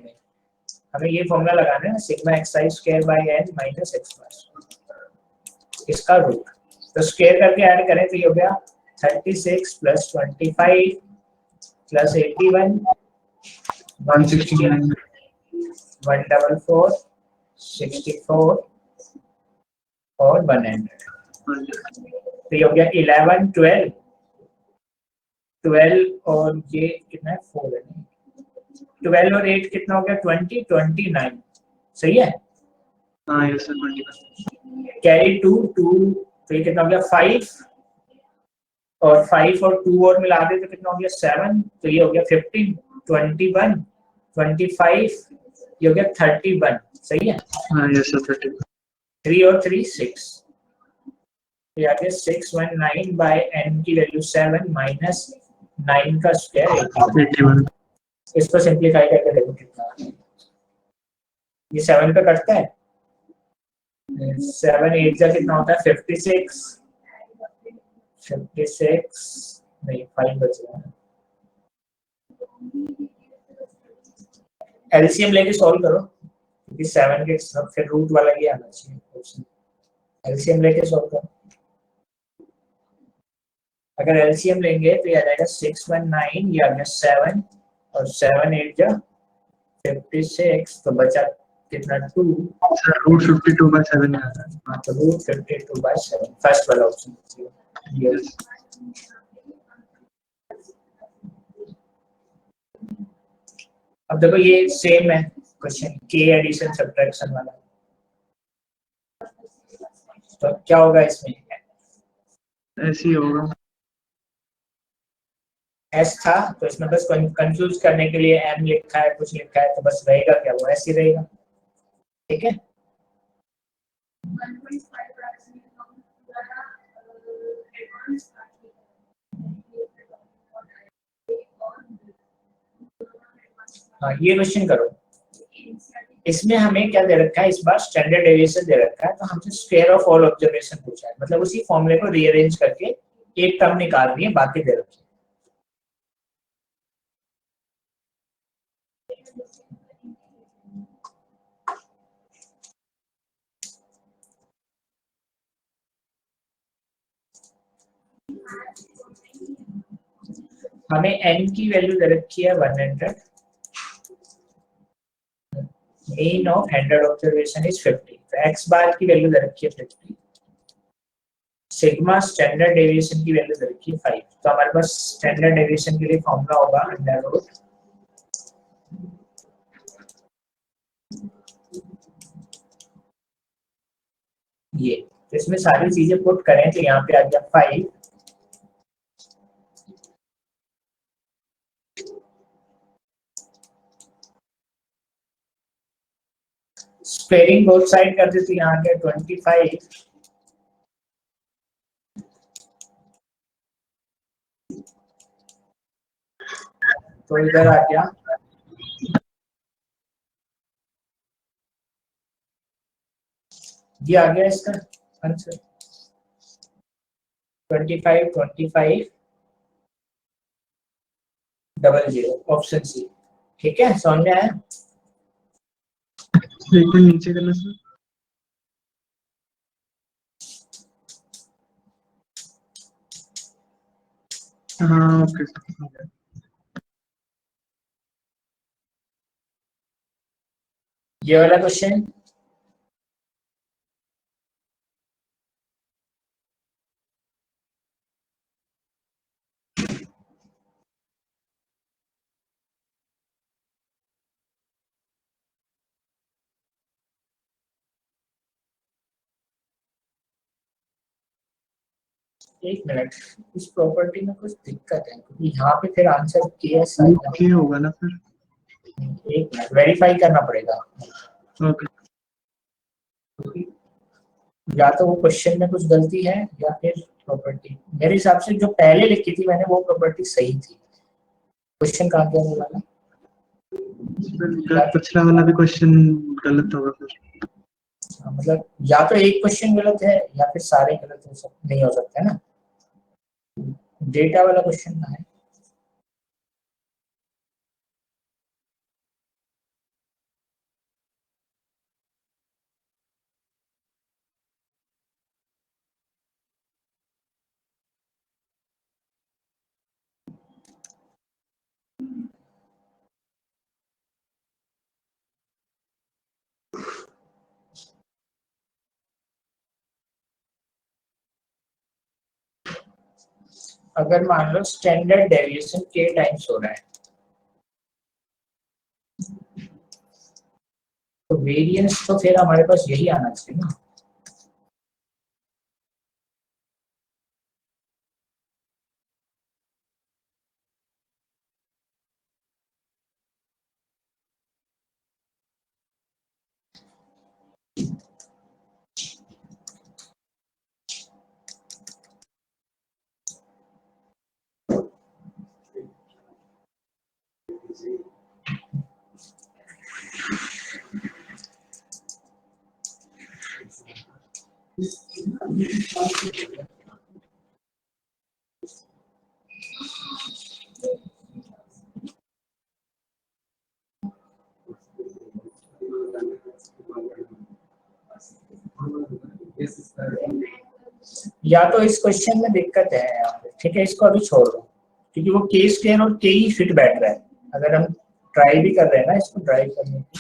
हमें ये फॉर्मूला लगाना है sigma xi square by n minus x बार, इसका रूट। तो स्क्वायर करके ऐड करें तो ये हो गया 36 + 25 + 81 169 144 64 और 100। तो ये हो गया 11 12 12 और ये कितना है 4 है, 12 और 8 कितना हो गया 20 29, सही है। हाँ यस सर 21 कैरी 2 2, तो ये कितना हो गया 5, और 5 और 2 और मिला दे तो कितना हो गया 7, तो ये हो गया 15 21 25, ये हो गया 31, सही है। हाँ यस सर 30 3 और 3 6, ये आ गया 619 बाय n की वैल्यू 7 माइनस 9 का स्क्वायर 81। 81 इसको सिंप्लीफाई करके देखो कितना आता है। ये 7 पे कटता है, 7 8 जा कितना होता है 56, 56 नहीं 5 बच रहा है। एलसीएम लेके सॉल्व करो, क्योंकि 7 के सब फिर रूट वाला ही आना चाहिए क्वेश्चन। एलसीएम लेके सॉल्व करो। अगर एलसीएम लेंगे तो ये आ जाएगा 619, ये आ गया 7 और 7 8 जा 56, तो बचा कितना 2। सर रूट 52/7 आ रहा है। हाँ तो रूट 52/7 फर्स्ट वाला ऑप्शन। यस अब देखो ये सेम है क्वेश्चन, के एडिशन सब्ट्रैक्शन वाला। तो क्या होगा इसमें, ऐसे ही होगा एस था तो इसमें बस कंफ्यूज करने के लिए एम लिखा है, कुछ लिखा है, तो बस रहेगा क्या, वो ऐसे ही रहेगा, ठीक है। 1.5 fraction हम द्वारा एडवांस हाँ ये क्वेश्चन करो। इसमें हमें क्या दे रखा है इस बार, स्टैंडर्ड डेविएशन दे रखा है, तो हमसे स्क्वायर ऑफ ऑल ऑब्जर्वेशन पूछा है, मतलब उसी फॉर्मूले को रीअरेंज करके एक टर्म निकालनी है, बाकी दे रखी है। हमें n की वैल्यू दे रखी है 100, मीन ऑफ 100 ऑब्जर्वेशन इज 50, तो x बार की वैल्यू दे रखी है 50, सिग्मा स्टैंडर्ड डेविएशन की वैल्यू दे रखी है 5। तो हमारे पास स्टैंडर्ड डेविएशन के लिए फॉर्मूला होगा अंडर रूट ये। तो इसमें सारी चीजें पुट करें तो यहाँ पे आ गया 5, स्क्वेयरिंग बोथ साइड कर दे तो यहाँ पे 25, तो इधर आ गया ये आ गया इसका आंसर 25 25 00 ऑप्शन सी, ठीक है। समझ में आया। एक मिनट नीचे करना सर हाँ ओके सर ये वाला क्वेश्चन एक मिनट, इस प्रॉपर्टी में कुछ दिक्कत है क्योंकि यहाँ पे फिर आंसर केएस आएगा। के होगा ना फिर। एक मिनट वेरीफाई करना पड़ेगा, ओके या तो वो क्वेश्चन में कुछ गलती है या फिर प्रॉपर्टी। मेरे हिसाब से जो पहले लिखी थी मैंने वो प्रॉपर्टी सही थी। क्वेश्चन कहाँ गया वो वाला? पिछला वाला भी क्वेश्चन गलत होगा फिर। मतलब या तो एक क्वेश्चन गलत है या फिर सारे गलत हो सकते, नहीं हो सकते ना। डेटा वाला क्वेश्चन कहाँ है? अगर मान लो स्टैंडर्ड डेविएशन के टाइम्स हो रहा है तो वेरिएंस तो फिर हमारे पास यही आना चाहिए ना। या तो इस क्वेश्चन में दिक्कत है यहाँ पे, ठीक है, इसको अभी छोड़ दो क्योंकि वो के स्क्वायर और के ही फिट बैठ रहा है। अगर हम ट्राई भी कर रहे हैं ना इसको ड्राइव करने की,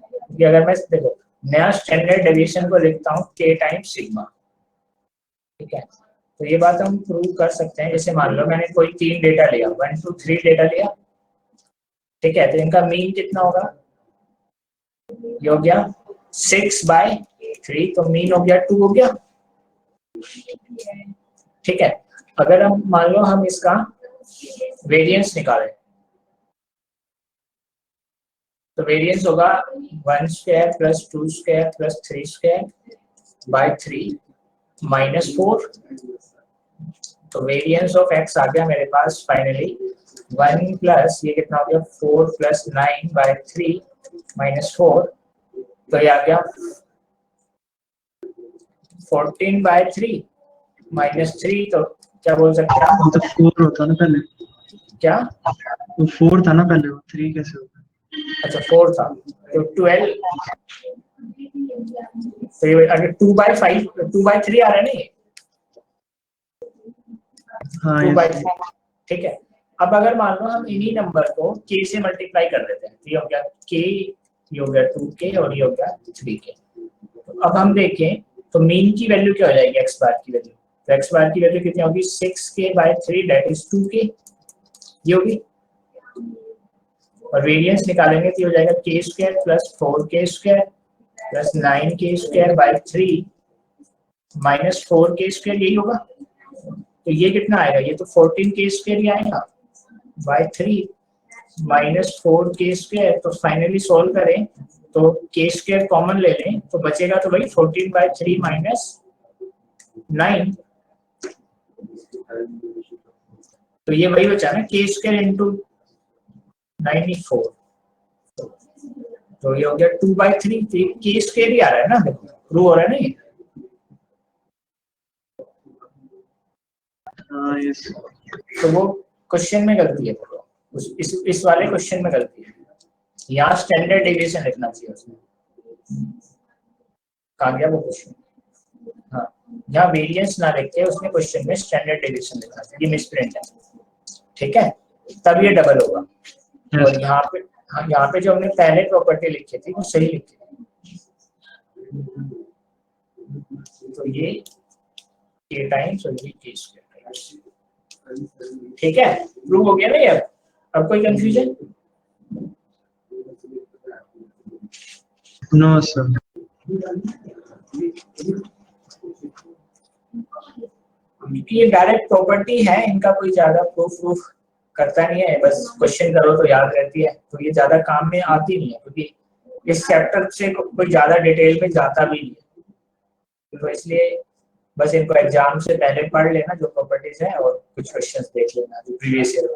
क्योंकि अगर मैं देखो नया स्टैंडर्ड डेविएशन को लिखता हूँ के टाइम्स सिग्मा, ठीक है, तो ये बात हम प्रूव कर सकते हैं। जैसे मान लो मैंने कोई 3 डेटा लिया, 1 2 3 डेटा लिया, ठीक है, तो इनका मीन कितना होगा? ये हो गया 6/3, तो मीन हो गया 2 हो गया, ठीक है। अगर हम मान लो हम इसका वेरिएंस निकालें तो वेरिएंस होगा 1 square plus 2 square plus 3 square by 3 minus 4। तो वेरिएंस ऑफ एक्स आ गया मेरे पास फाइनली 1 प्लस ये कितना हो गया 4 प्लस 9 बाय 3 माइनस 4, तो ये आ गया 14/3 माइनस 3। तो क्या बोल सकते हैं वो तो 4 होता ना पहले, क्या? वो 4 था ना पहले, वो 3 कैसे होगा? अच्छा 4 था तो 12, तो ये अगर 2/5 2/3 आ रहा है ना ये हाँ 2/3, ठीक है। अब अगर मान लो हम इन्हीं नंबर को k से मल्टीप्लाई कर देते हैं, ये हो गया k, ये हो गया 2k और ये हो गया 3k। तो अब हम देखें तो मीन की वैल्यू क्या हो जाएगी x बार की वैल्यू? तो x बार की वैल्यू कितनी होगी 6k/3 दैट इज 2k, ये होगी। और वेरिएंस निकालेंगे तो ये हो जाएगा k square plus 4k square plus 9k square by 3 minus 4k square, यही होगा। तो ये कितना आएगा? ये तो 14k स्क्वायर ही आएगा बाय 3 माइनस 4k स्क्वायर। तो फाइनली सॉल्व करें तो k स्क्वायर कॉमन ले लें तो बचेगा तो भाई 14/3 माइनस 9, तो ये वही बचा ना k स्क्वायर इंटू 94, तो ये हो गया 2/3। k स्क्वायर ही आ रहा है ना, देखो प्रूव हो रहा है ना ये। हाँ यस। तो वो क्वेश्चन में गलती है, तो इस वाले क्वेश्चन में गलती है। यहाँ स्टैंडर्ड डेविएशन लिखना चाहिए उसमें। कहाँ गया वो क्वेश्चन? हाँ, यहाँ वेरिएंस ना लिख के उसने क्वेश्चन में स्टैंडर्ड डेविएशन लिखना चाहिए, ये मिसप्रिंट है, ठीक है, तब ये डबल होगा। और यहाँ पे, हाँ, यहाँ पे जो हमने पहले प्रॉपर्टी लिखी थी वो सही लिखी थी, तो ये k टाइम्स और ये k स्क्वायर, ठीक है, प्रूव हो गया ना ये। अब कोई कंफ्यूजन? No sir. ये डायरेक्ट प्रॉपर्टी है, इनका कोई ज्यादा प्रूफ करता नहीं है, बस क्वेश्चन करो तो याद रहती है, तो ये ज्यादा काम में आती नहीं है, क्योंकि इस चैप्टर से कोई ज्यादा डिटेल में जाता भी नहीं है, तो इसलिए बस इनको एग्जाम से पहले पढ़ लेना जो प्रॉपर्टीज है, और कुछ क्वेश्चंस देख लेना जो प्रीवियस ईयर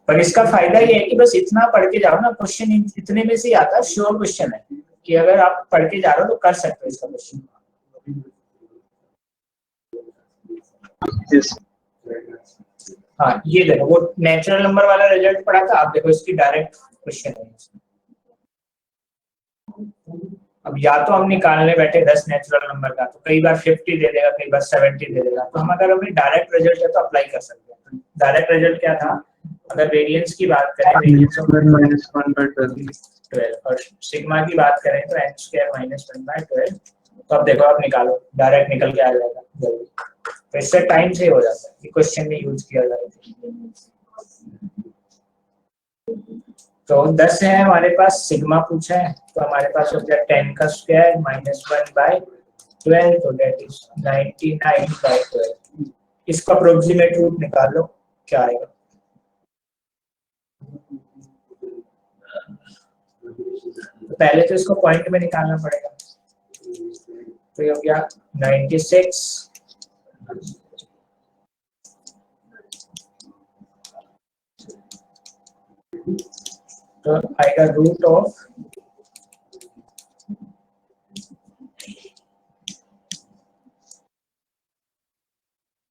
पर इसका फायदा ये है कि बस इतना पढ़ के जाओ ना, क्वेश्चन इतने में से ही आता है, श्योर क्वेश्चन है कि अगर आप पढ़ के जा रहे हो तो कर सकते हो इसका क्वेश्चन। हाँ ये देखो, वो नेचुरल नंबर वाला रिजल्ट पढ़ा था, आप देखो इसकी डायरेक्ट क्वेश्चन है। अब या तो हम निकालने बैठे 10 नेचुरल नंबर का, तो कई बार 50 दे देगा, कई बार 70 दे देगा, तो हम अगर अपनी डायरेक्ट रिजल्ट है तो अप्लाई कर सकते हैं। डायरेक्ट रिजल्ट क्या था, अगर वेरिएंस की बात करें -1/12 और सिग्मा की बात करें तो n² -1/12, तो अब देखो आप निकालो, डायरेक्ट निकल के आ जाएगा जल्दी, तो इससे टाइम से हो जाता है, ये क्वेश्चन में यूज किया जाता है। तो 10 है हमारे पास, सिग्मा पूछा है, तो हमारे पास हो गया 10 का स्क्वायर -1/12, तो दैट इज 99/12। इसका अप्रोक्सीमेट रूट निकाल लो क्या आएगा। तो पहले तो इसको पॉइंट में निकालना पड़ेगा, तो ये हो गया 96, तो आएगा रूट ऑफ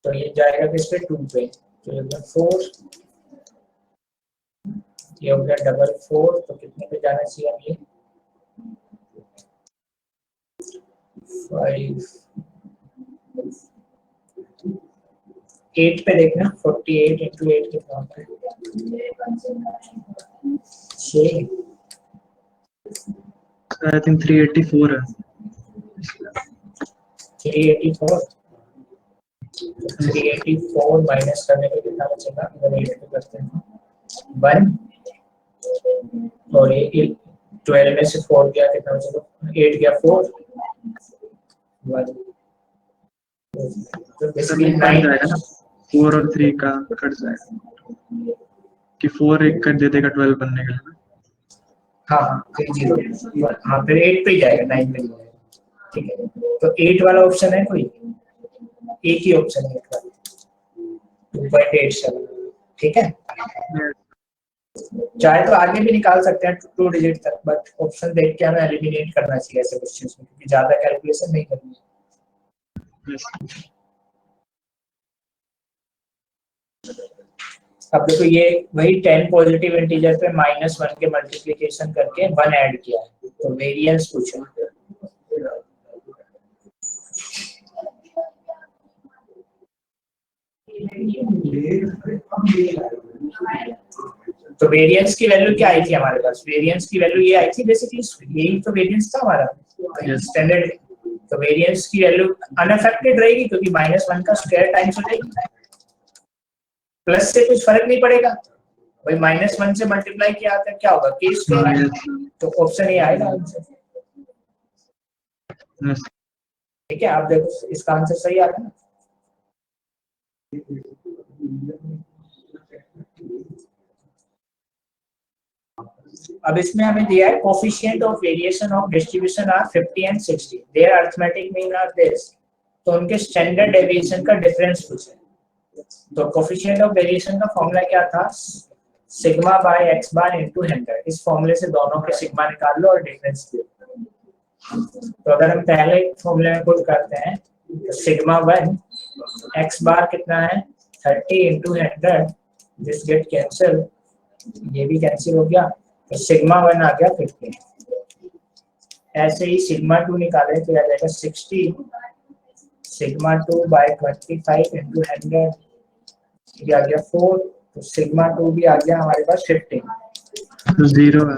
तो ये जाएगा किस पे 2 पे, तो ये 4, ये हो गया 4, तो कितने पे जाना चाहिए अब ये 5 8 पे देखना, 48 into 8 कितना होता है 6, आई थिंक 384 है। 384 माइनस करने पे कितना बचेगा, अगर 8 पे करते हैं 1, और ये 12 में से 4 गया कितना बचेगा, 8 गया 4 1, तो बेसिकली 9 4 और 3 का कट जाएगा कि 4 एक कर दे देगा 12 बनने के लिए। हाँ हाँ फिर 0, हाँ फिर 8 पे ही जाएगा, 9 पे जाएगा, ठीक है। तो 8 वाला ऑप्शन है कोई, एक ही ऑप्शन है 8 वाला 2.87, ठीक है। चाहे तो आगे भी निकाल सकते हैं 2 डिजिट तक, बट ऑप्शन देख के हमें एलिमिनेट करना चाहिए ऐसे क्वेश्चंस में, क्योंकि ज्यादा कैलकुलेशन नहीं करनी है। अब देखो ये वही 10 पॉजिटिव इंटीजर पे -1 के मल्टीप्लिकेशन करके 1 ऐड किया है, तो वेरिएंस पूछा। तो वेरिएंस की वैल्यू क्या आई थी हमारे पास, वेरिएंस की वैल्यू ये आई थी, बेसिकली यही तो वेरिएंस था हमारा स्टैंडर्ड। तो वेरिएंस की वैल्यू अनअफेक्टेड रहेगी, क्योंकि -1 का स्क्वायर टाइम्स हो जाएगी, प्लस से कुछ फर्क नहीं पड़ेगा भाई, -1 से मल्टीप्लाई किया था क्या होगा के स्क्वायर, तो ऑप्शन ये आएगा आंसर, ठीक है। आप देखो इसका आंसर सही आ रहा है ना। अब इसमें हमें दिया है coefficient of variation of distribution are 50 and 60, their arithmetic mean are this, तो उनके स्टैंडर्ड डेविएशन का डिफरेंस पूछा है। तो कोफिशिएंट ऑफ वेरिएशन का फॉर्मूला क्या था, sigma by x bar into 100, इस फॉर्मूले से दोनों के सिग्मा निकाल लो और डिफरेंस दे। तो अगर हम पहले फॉर्मूले में पुट करते हैं तो सिग्मा 1 x बार कितना है 30 इनटू 100, दिस गेट कैंसिल, ये भी कैंसिल हो गया, तो सिग्मा 1 आ गया 50। ऐसे ही सिग्मा 2 निकाले तो आ जाएगा 60, सिग्मा 2 बाय 25 इनटू 100, ये आ गया 4, तो सिग्मा 2 भी आ गया हमारे पास 15, तो 0 है,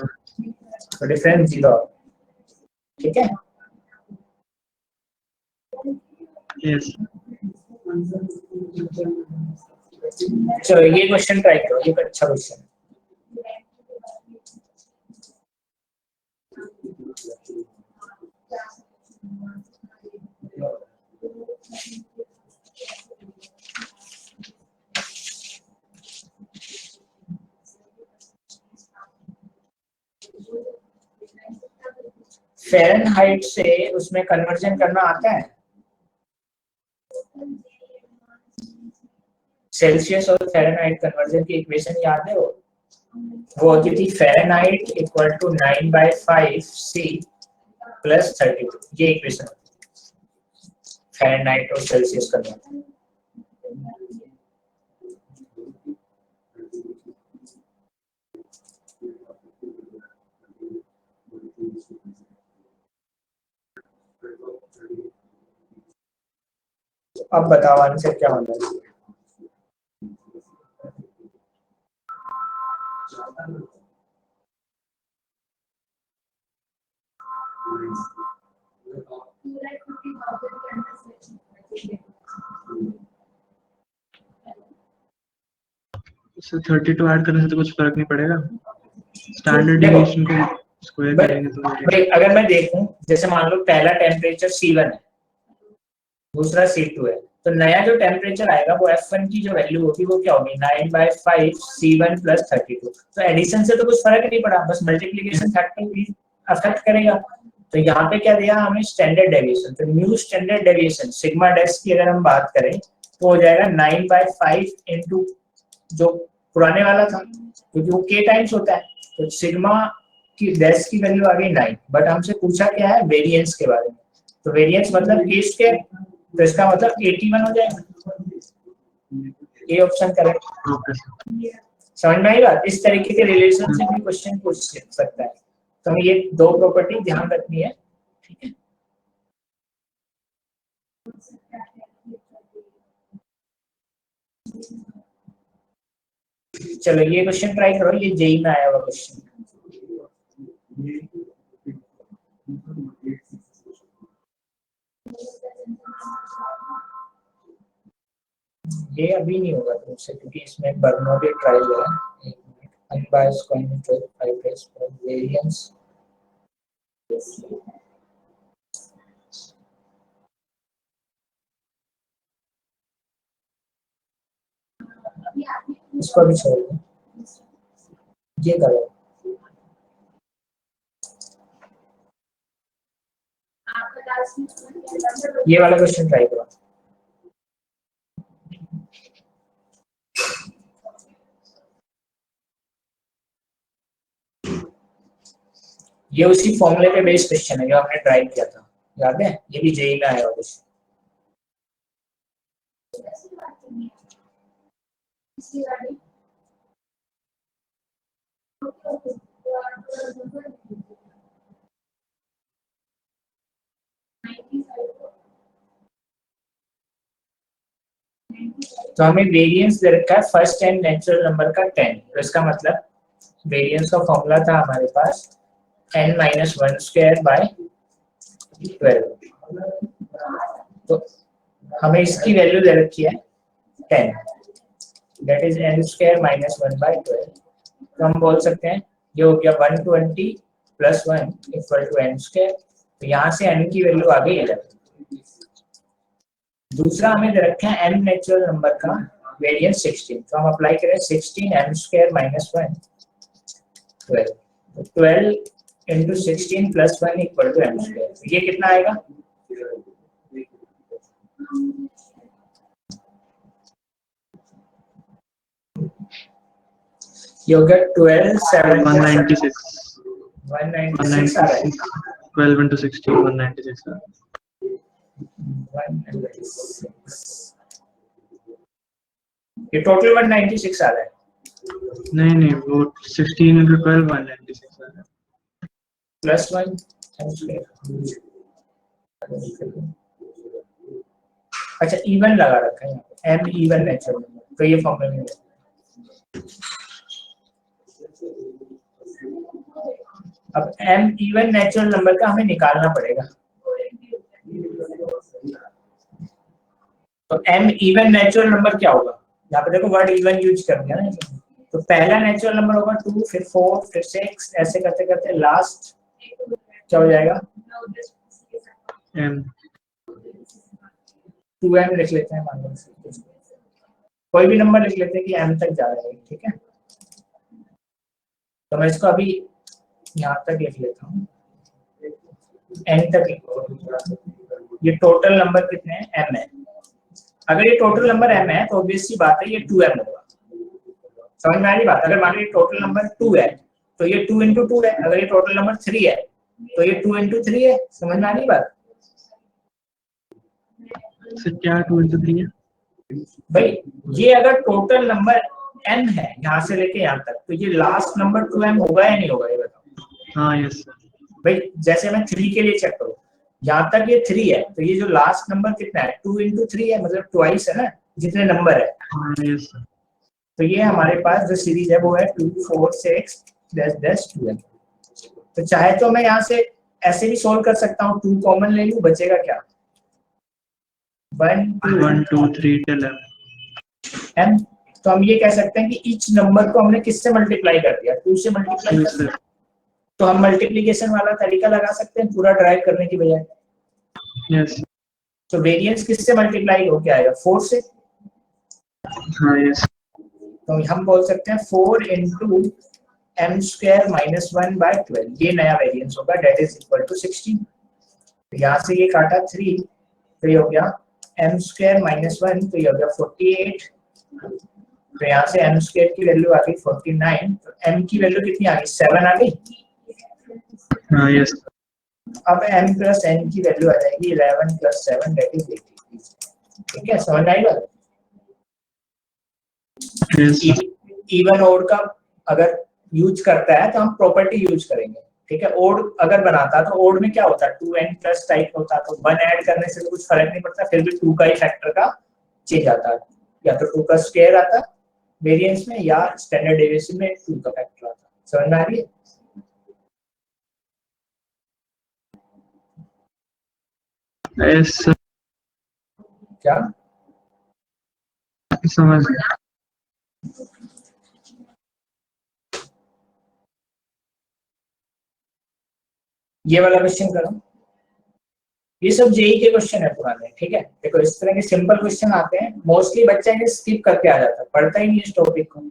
तो डिफरेंस 0, ठीक है। यस। चलो ये क्वेश्चन ट्राई करो, ये अच्छा क्वेश्चन है। फ़ारेनहाइट से उसमें कन्वर्जन करना आता है? सेल्सियस और फ़ारेनहाइट कन्वर्जन की इक्वेशन याद है? वो होती थी Fahrenheit equal to 9/5 C plus 32। ये इक्वेशन फ़ारेनहाइट और सेल्सियस कन्वर्जन। अब बताओ आंसर क्या होना चाहिए? सर 32 ऐड करने से तो कुछ फर्क नहीं पड़ेगा, स्टैंडर्ड डिविएशन को स्क्वायर करेंगे तो भाई अगर मैं देखूं, जैसे मान लो पहला टेम्परेचर C1 है, दूसरा C2 है, तो नया जो टेम्परेचर आएगा वो F1 की जो वैल्यू होगी वो क्या होगी? 9/5 C1 प्लस 32। तो एडिशन से तो कुछ फर्क नहीं पड़ा, बस मल्टीप्लिकेशन फैक्टर भी अफेक्ट करेगा। तो यहाँ पे क्या दिया हमें? Standard deviation. तो new standard deviation sigma dash की अगर हम बात करें तो हो जाएगा 9/5 इनटू जो पुराने वाला था, क्योंकि वो k टाइम्स होता है, तो सिग्मा की डैश की वैल्यू आ गई 9। बट हमसे पूछा क्या है? वेरिएंस के बारे में। तो वेरिएंस मतलब k स्क्वायर, तो इसका मतलब 81 हो जाएगा। ये ऑप्शन करेक्ट। समझ में आई बात? इस तरीके के रिलेशन से भी क्वेश्चन पूछ सकता है। तो हमें ये दो प्रॉपर्टी ध्यान रखनी है, ठीक है? चलो ये क्वेश्चन ट्राई करो, ये जेई में आया हुआ क्वेश्चन। ये अभी नहीं होगा तुमसे, क्योंकि इसमें बर्नौली ट्रायल है। Unbiased control fibres variance. इसको भी छोड़ दो, ये करो। ये वाला क्वेश्चन ट्राई करो। ये उसी फॉर्मूले पे बेस्ड क्वेश्चन है जो हमने ट्राई किया था, याद है? ये भी जेई में आया हुआ क्वेश्चन। तो हमें वेरिएंस दे रखा है फर्स्ट एंड नेचुरल नंबर का 10। तो इसका मतलब वेरिएंस का फॉर्मूला था हमारे पास n-1 स्क्वायर बाय 12। तो हमें इसकी वैल्यू दे रखी है 10, that is n square minus 1 by 12। तो हम बोल सकते हैं ये हो गया 120 plus 1 equal to n square. तो यहाँ से n की वैल्यू आ गई 11। दूसरा हमें दे रखा है m नेचुरल नंबर का वेरिएंस 16। तो हम अप्लाई करें 16 m स्क्वायर माइनस 1 12। तो 12 into 16 plus 1 equal to m square. तो ये कितना आएगा? ये हो गया 12 7 196 196 आ रहा है। 12 into 16 196 आ रहा है। 196 ये टोटल 196 आ रहा है। नहीं वो 16 into 12 196 आ रहा है प्लस 1 अच्छा इवन लगा रखा है यहाँ पे, m इवन नेचुरल नंबर। तो ये फॉर्मूला में अब m इवन नेचुरल नंबर का हमें निकालना पड़ेगा। तो m इवन नेचुरल नंबर क्या होगा? यहाँ पे देखो वर्ड इवन यूज कर दिया ना। तो पहला नेचुरल नंबर होगा 2, फिर 4, फिर 6, ऐसे करते करते लास्ट क्या हो जाएगा? m 2m लिख लेते हैं, मान लो कोई भी नंबर लिख लेते हैं कि m तक जा रहा है, ठीक है? तो मैं इसको अभी यहाँ तक लिख लेता हूँ, n तक लिखो। ये टोटल नंबर कितने हैं, m है। अगर ये टोटल नंबर m है तो ऑब्वियस सी बात है ये 2m होगा। समझ में आ रही बात? अगर मान लीजिए टोटल नंबर 2 है तो ये 2 into 2 है। अगर ये टोटल नंबर 3 है तो ये 2 into 3 है। समझ में आ रही बात? सर क्या 2 into 3 है? भाई ये अगर टोटल नंबर n है यहाँ से लेके यहाँ तक, तो ये लास्ट नंबर 2m होगा या नहीं होगा, ये बताओ। हाँ यस सर। भाई जैसे मैं 3 के लिए चेक करूँ, यहाँ तक ये 3 है तो ये जो लास्ट नंबर कितना है, 2 into 3 है, मतलब ट्वाइस है ना जितने नंबर है। हाँ यस सर। तो ये हमारे पास जो सीरीज है वो है 2 4 6 2m। तो चाहे तो मैं यहाँ से ऐसे भी सोल्व कर सकता हूँ, 2 कॉमन ले लूँ, बचेगा क्या, 1 2 3 till m। तो हम ये कह सकते हैं कि ईच नंबर को हमने किससे मल्टीप्लाई कर दिया, 2 से मल्टीप्लाई कर दिया। तो हम मल्टीप्लिकेशन वाला तरीका लगा सकते हैं पूरा ड्राइव करने की बजाय। यस। तो वेरिएंस किससे मल्टीप्लाई होके आएगा, 4 से। हाँ यस। तो हम बोल सकते हैं 4 into m square minus 1 by 12, ये नया वेरिएंस होगा, that is equal to 16। तो यहाँ से ये काटा 3 तो ये हो गया m square minus 1, तो ये हो गया 48। तो यहाँ से m square की वैल्यू आ गई 49। तो m की वैल्यू कितनी आ गई, 7 आ गई। हाँ यस। अब m plus n की वैल्यू आ जाएगी 11 plus 7 that is 18। ठीक है, समझ आएगा? यस। इवन ओड का अगर यूज करता है तो हम प्रॉपर्टी यूज करेंगे। ठीक है, ओड अगर बनाता तो ओड में क्या होता है, 2n प्लस टाइप होता, तो 1 ऐड करने से तो कुछ फर्क नहीं पड़ता, फिर भी 2 का ही फैक्टर का चेंज आता है, या तो 2 का स्क्वायर आता वेरिएंस में या स्टैंडर्ड डेविएशन में 2 का फैक्टर आता। समझ में आ रही है? यस क्या समझ गया। ये वाला क्वेश्चन करो। ये सब जेई के क्वेश्चन है पुराने। ठीक है, देखो इस तरह के सिंपल क्वेश्चन आते हैं, मोस्टली बच्चा इन्हें स्किप करके आ जाता है, पढ़ता ही नहीं इस टॉपिक को।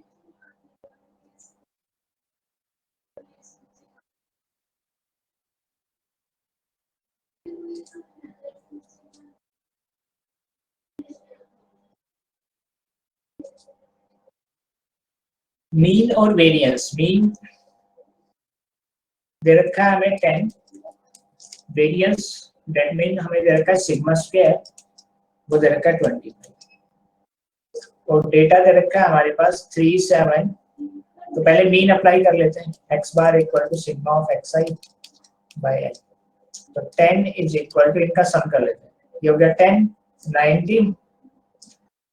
मीन और वेरिएंस, मीन दे रखा है हमें 10, वेरिएंस दैट मीन हमें दे रखा है सिग्मा स्क्वायर, वो दे रखा है 25, और डेटा दे रखा है हमारे पास 3 7। तो पहले मीन अप्लाई कर लेते हैं, x bar equal to sigma of xi by n। तो 10 इज इक्वल टू, इनका सम कर लेते हैं, ये हो गया 10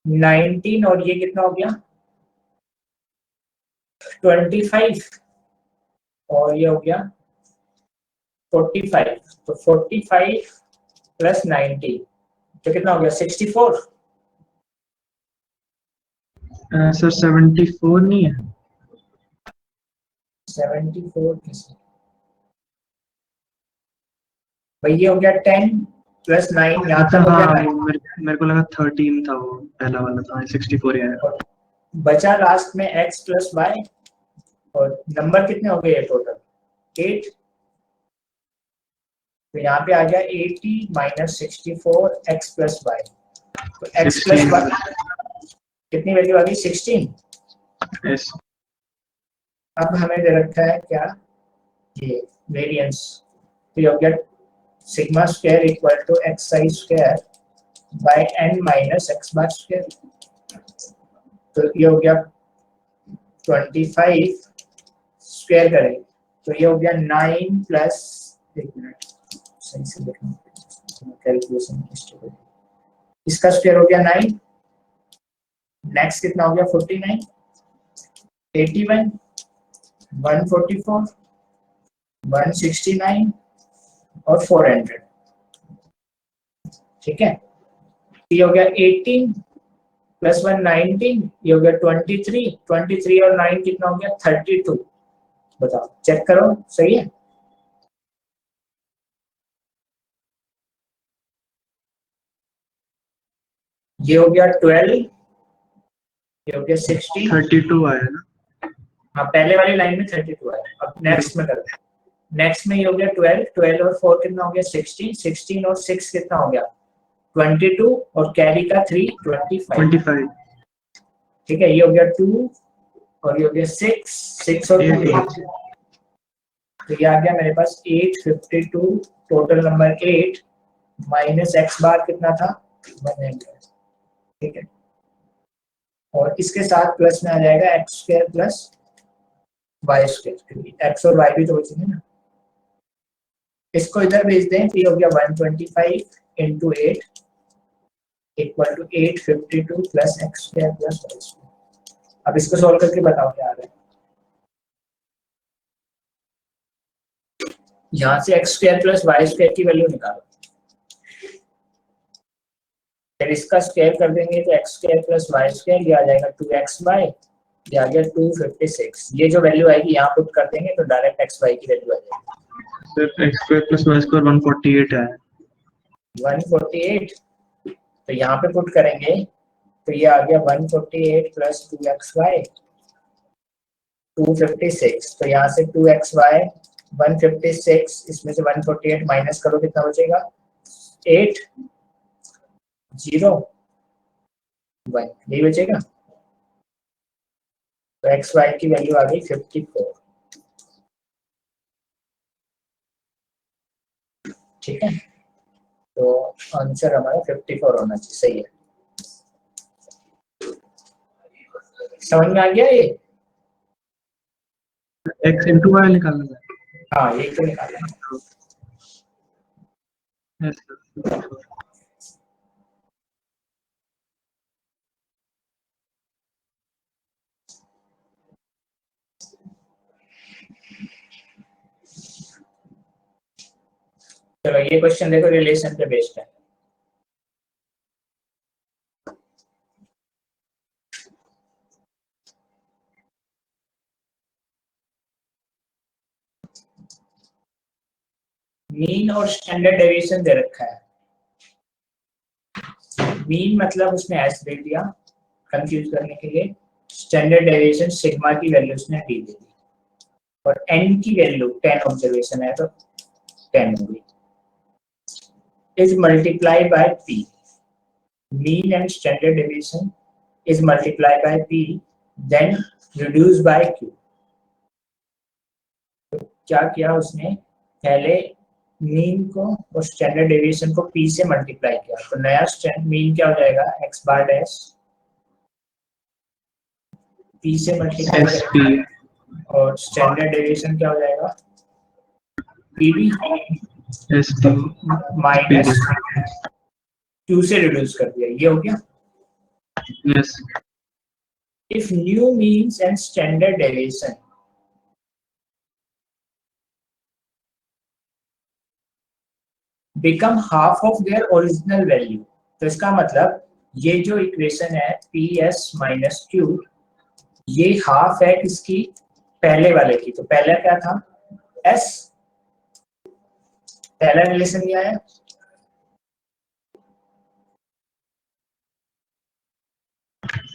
19 और ये कितना हो गया 25, और ये हो गया 45। तो 45 प्लस 19 तो कितना हो गया 64। सर 74 नहीं है? 74 किसमें भाई, ये हो गया 10 प्लस 9 यहाँ अच्छा तक हो हाँ, गया 9। मेरे को लगा 13 था, वो पहला वाला था, 64 ही आया। बचा लास्ट में x प्लस y, और नंबर कितने हो गए टोटल 8। तो यहाँ पे आ गया 80 माइनस 64 x प्लस y। तो x प्लस 16 y कितनी वैल्यू आ गई 16। यस। अब हमें दे रखा है क्या, ये वेरिएंस। तो ये हो गया sigma square equal to x I square by n minus x bar square. तो ये हो गया 25 स्क्वायर करें तो ये हो गया 9 प्लस, एक मिनट सही से देखना कैलकुलेशन, इसका स्क्वायर हो गया 9, नेक्स्ट कितना हो गया 49, 81 144 169 और 400। ठीक है, ये हो गया 18 प्लस 1 19, ये हो गया 23 और 9 कितना हो गया 32। बताओ, चेक करो सही है। ये हो गया 12, ये हो गया 16, 32 आया ना? हाँ पहले वाली लाइन में 32 है। अब नेक्स्ट में करते हैं, नेक्स्ट में ये हो गया 12, 12 और 4 कितना हो गया 16, 16 और 6 कितना हो गया 22 और कैरी का 3 25। 25 ठीक है, ये हो गया 2 और ये हो गया 6, 6 और 2 8 8। तो ये आ गया मेरे पास 852, टोटल नंबर 8 माइनस एक्स बार कितना था 100। ठीक है, और इसके साथ प्लस में आ जाएगा x square plus y square, क्योंकि एक्स और वाई भी तो बचेंगे ना। इसको इधर भेज दें तो ये हो गया 125 into 8 equal to 852 plus x square plus y square. अब इसको सॉल्व करके बताओ क्या आ रहा है। यहाँ से x square plus y square की वैल्यू निकालो, फिर इसका स्क्वायर कर देंगे तो x square plus y square, ये आ जाएगा 2x बाय, ये आ गया 256। ये जो वैल्यू आएगी यहाँ पुट कर देंगे तो डायरेक्ट एक्स वाई की वैल्यू आ जाएगी। Sir x square plus y square 148 है। 148, तो यहाँ पे पुट करेंगे तो ये आ गया 148 प्लस 2xy 256। तो यहाँ से 2xy 156, इसमें से 148 माइनस करो कितना बचेगा 8 0 1, यही बचेगा। तो एक्स वाई की वैल्यू आ गई 54। ठीक है, तो आंसर हमारा 54 होना चाहिए। सही है, समझ में आ गया ये। x into y निकालना है। हाँ, ये तो निकाला। Yes, sir. चलो ये क्वेश्चन देखो, रिलेशन पे बेस्ड है। मीन और स्टैंडर्ड डेविएशन दे रखा है। मीन मतलब उसने एस दे दिया कंफ्यूज करने के लिए, स्टैंडर्ड डेविएशन सिग्मा की वैल्यू उसने डी दे दी, और एन की वैल्यू 10 ऑब्जर्वेशन है तो 10 हो गई, is multiply by p. Mean and standard deviation is multiply by p then reduce by q. तो क्या किया उसने, पहले मीन को और स्टैंडर्ड डेविएशन को पी से मल्टीप्लाई किया, तो नया मीन क्या हो जाएगा एक्स बार डैश, पी से मल्टीप्लाई करेंगे, और स्टैंडर्ड डेविएशन क्या हो जाएगा पीबी माइनस क्यू से रिड्यूस कर दिया, ये हो गया। Yes. If new means and standard deviation become half of their original value, तो इसका मतलब ये जो इक्वेशन है पी एस माइनस क्यू, ये हाफ है किसकी, पहले वाले की। तो पहला क्या था एस, पहला रिलेशन ये आया।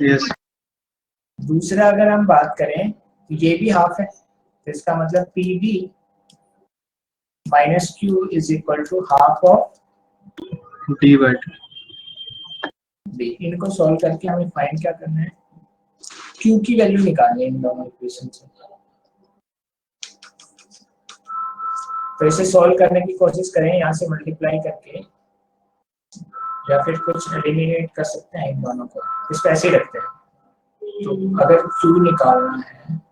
Yes. दूसरा अगर हम बात करें तो ये भी हाफ है, तो इसका मतलब p b minus q is equal to half of D by D. B. इनको सॉल्व करके हमें फाइंड क्या करना है, क्यू की वैल्यू निकालनी है इन दोनों इक्वेशन से। तो इसे सॉल्व करने की कोशिश करें यहाँ से मल्टीप्लाई करके, या फिर कुछ एलिमिनेट कर सकते हैं इन दोनों को, इसको ऐसे ही रखते हैं। तो अगर क्यू निकालना है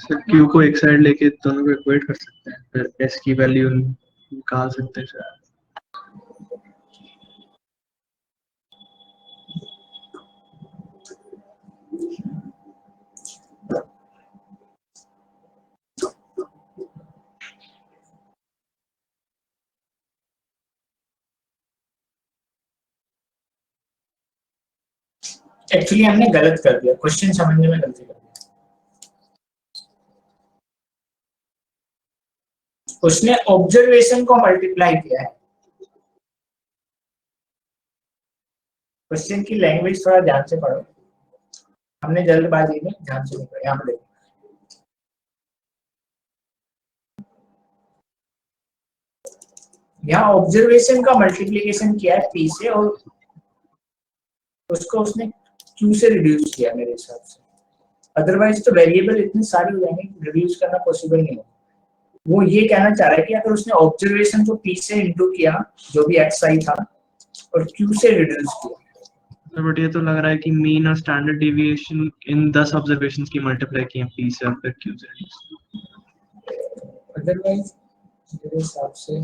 सर Q को एक साइड लेके दोनों को इक्वेट कर सकते हैं, फिर S की वैल्यू निकाल सकते हैं सर। एक्चुअली हमने गलत कर दिया, क्वेश्चन समझने में गलती कर दी। उसने ऑब्जर्वेशन को मल्टीप्लाई किया है। क्वेश्चन की लैंग्वेज थोड़ा ध्यान से पढ़ो, हमने जल्दबाजी में ध्यान से नहीं पढ़ा। यहाँ पे देखो, यहाँ ऑब्जर्वेशन का मल्टीप्लिकेशन किया है P से और उसको उसने Q से रिड्यूस किया मेरे हिसाब से। अदरवाइज तो वेरिएबल इतने सारे हो जाएंगे, रिड्यूस करना पॉसिबल नहीं है। वो ये कहना चाह रहा है कि अगर उसने ऑब्जर्वेशन को P से इंटू किया, जो भी xi था, और Q से रिड्यूस किया। बट ये तो लग रहा है कि मीन और स्टैंडर्ड डेविएशन इन 10 ऑब्जर्वेशंस की मल्टीप्लाई की है P से और फिर Q से। अदरवाइज मेरे हिसाब से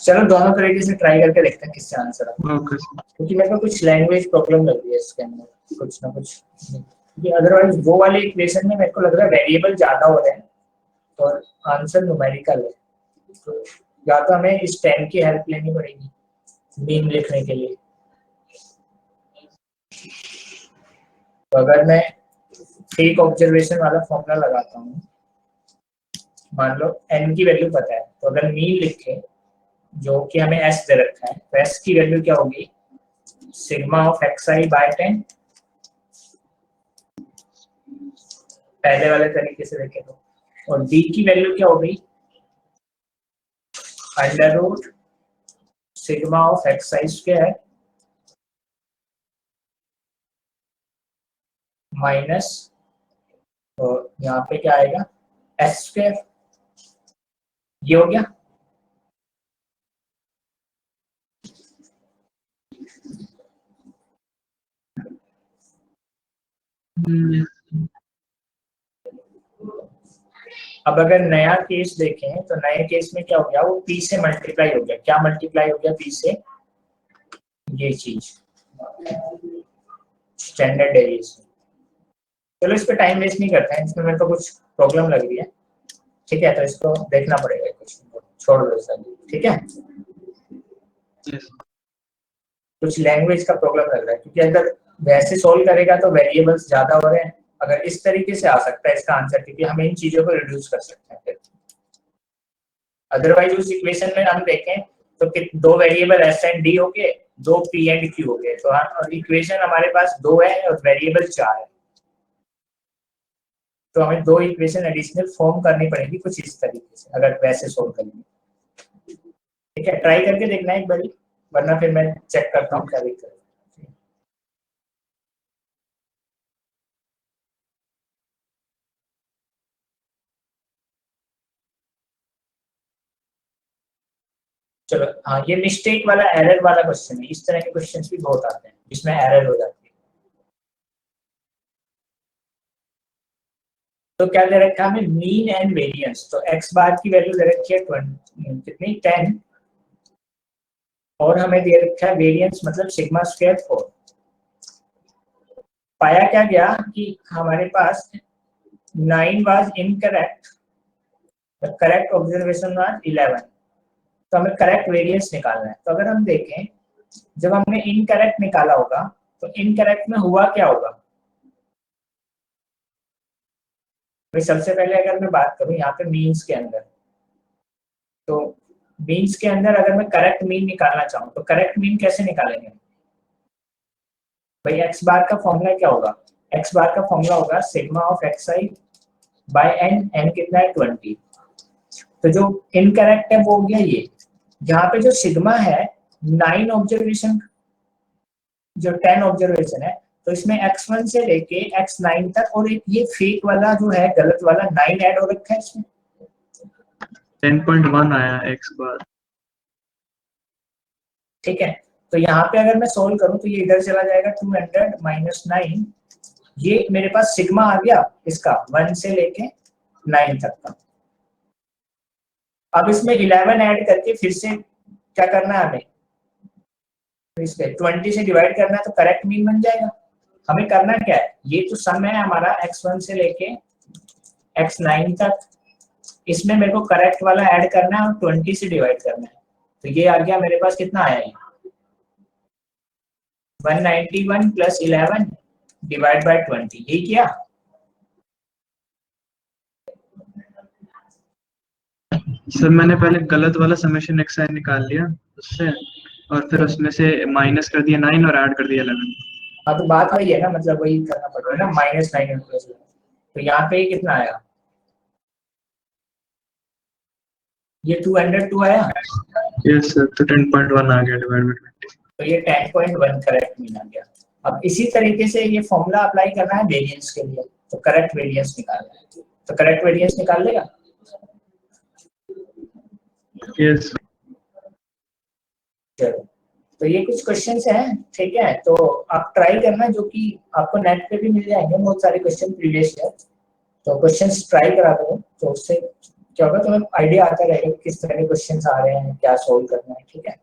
चलो दोनों तरीके से ट्राई करके देखते हैं किससे आंसर आता है। ओके क्योंकि मेरे को कुछ लैंग्वेज प्रॉब्लम लग रही है इसके अंदर, कुछ ना कुछ। क्योंकि अदरवाइज वो वाले इक्वेशन में मेरे को लग रहा है वेरिएबल ज्यादा हो रहे हैं और आंसर न्यूमेरिकल है। तो या तो हमें इस 10 की हेल्प लेनी पड़ेगी मीन लिखने के लिए। तो अगर मैं फेक ऑब्जर्वेशन वाला फॉर्मूला लगाता हूँ, मान लो n की वैल्यू पता है, तो अगर मीन लिखे जो कि हमें s दे रखा है, तो s की वैल्यू क्या होगी, सिग्मा ऑफ xi बाय 10। पहले वाले तरीके से देखें तो, और d की वैल्यू क्या हो गई, under root sigma of xi square minus, और यहाँ पे क्या आएगा s स्क्वायर। ये हो गया। अब अगर नया केस देखें तो नए केस में क्या हो गया, वो P से मल्टीप्लाई हो गया। क्या मल्टीप्लाई हो गया P से, ये चीज स्टैंडर्ड डेविएशन। चलो इस पे टाइम वेस्ट नहीं करते हैं, इसमें मेरे को कुछ प्रॉब्लम लग रही है। ठीक है, तो इसको देखना पड़ेगा, कुछ छोड़ दो सर। ठीक है, कुछ लैंग्वेज का प्रॉब्लम लग रहा है, क्योंकि अगर वैसे सोल्व करेगा तो वेरिएबल्स ज्यादा हो रहे हैं। अगर इस तरीके से आ सकता है इसका आंसर, क्योंकि हम इन चीजों को रिड्यूस कर सकते हैं फिर। अदरवाइज उस इक्वेशन में हम देखें तो दो वेरिएबल s एंड d हो गए, दो p एंड q हो गए, तो इक्वेशन हमारे पास दो है और वेरिएबल 4 है। तो हमें दो इक्वेशन एडिशनल फॉर्म करनी पड़ेगी कुछ इस तरीके से, अगर वैसे सोल्व करेंगे। ठीक है, ट्राई करके देखना एक बार, वरना फिर मैं चेक करता हूँ क्या दिक्कत है। चलो हाँ, ये मिस्टेक वाला एरर वाला क्वेश्चन है। इस तरह के क्वेश्चंस भी बहुत आते हैं जिसमें एरर हो जाती है। तो क्या दे रखा है हमें, मीन एंड वेरिएंस। तो x बार की वैल्यू दे रखी है कितनी, 10, और हमें दे रखा है वेरिएंस मतलब सिग्मा स्क्वायर 4। पाया क्या गया कि हमारे पास 9 was incorrect, the correct observation was 11। तो हमें करेक्ट वेरिएंस निकालना है। तो अगर हम देखें, जब हमने इनकरेक्ट निकाला होगा तो इनकरेक्ट में हुआ क्या होगा। भाई सबसे पहले अगर मैं बात करूं यहाँ पे मीन्स के अंदर, तो मीन्स के अंदर अगर मैं करेक्ट मीन निकालना चाहूँ तो करेक्ट मीन कैसे निकालेंगे। भाई एक्स बार का फॉर्मूला क्या होगा, एक्स बार का फॉर्मूला होगा sigma of xi by n. N कितना है 20। तो जो इनकरेक्ट है वो हो गया ये। यहाँ पे जो सिग्मा है 9 ऑब्जर्वेशन, जो 10 ऑब्जर्वेशन है, तो इसमें x1 से लेके x9 तक, और एक ये फेक वाला जो है गलत वाला 9 ऐड हो रखा है इसमें। 10.1 आया x बार। ठीक है, तो यहाँ पे अगर मैं सोल्व करूं तो ये इधर चला जाएगा 200 माइनस 9, ये मेरे पास सिग्मा आ गया इसका 1 से लेके 9 तक का। अब इसमें 11 ऐड करके फिर से क्या करना है हमें, इसके 20 से डिवाइड करना है, तो करेक्ट मीन बन जाएगा। हमें करना क्या है, ये तो सम है हमारा x1 से लेके x9 तक, इसमें मेरे को करेक्ट वाला ऐड करना है और 20 से डिवाइड करना है। तो ये आ गया मेरे पास, कितना आया है 191 प्लस 11 डिवाइड बाय 20, ये किया? सर मैंने पहले गलत वाला समेशन xi निकाल लिया उससे, और फिर उसमें से माइनस कर दिया 9 और ऐड कर दिया 11। हाँ तो बात वही है ना, मतलब वही करना पड़ेगा ना, -9 और प्लस 11। तो यहाँ पे कितना आया? ये 202 आया, यस सर, तो 10.1 आ गया डिवाइड बाय 20। तो ये 10.1 करेक्ट मीन आ गया। अब इसी तरीके से ये फॉर्मूला अप्लाई करना है वेरिएंस के लिए, तो करेक्ट वेरिएंस निकालना है, तो करेक्ट वेरिएंस निकाल लेगा? यस चलो, तो ये कुछ क्वेश्चंस हैं, ठीक है, तो आप ट्राई करना, जो कि आपको नेट पे भी मिल जाएंगे बहुत सारे क्वेश्चन प्रीवियस ईयर, तो क्वेश्चंस ट्राई करा दो, तो उससे क्या होगा, तुम्हें आइडिया आता रहेगा कि किस तरह के क्वेश्चंस आ रहे हैं, क्या सोल्व करना है, ठीक है।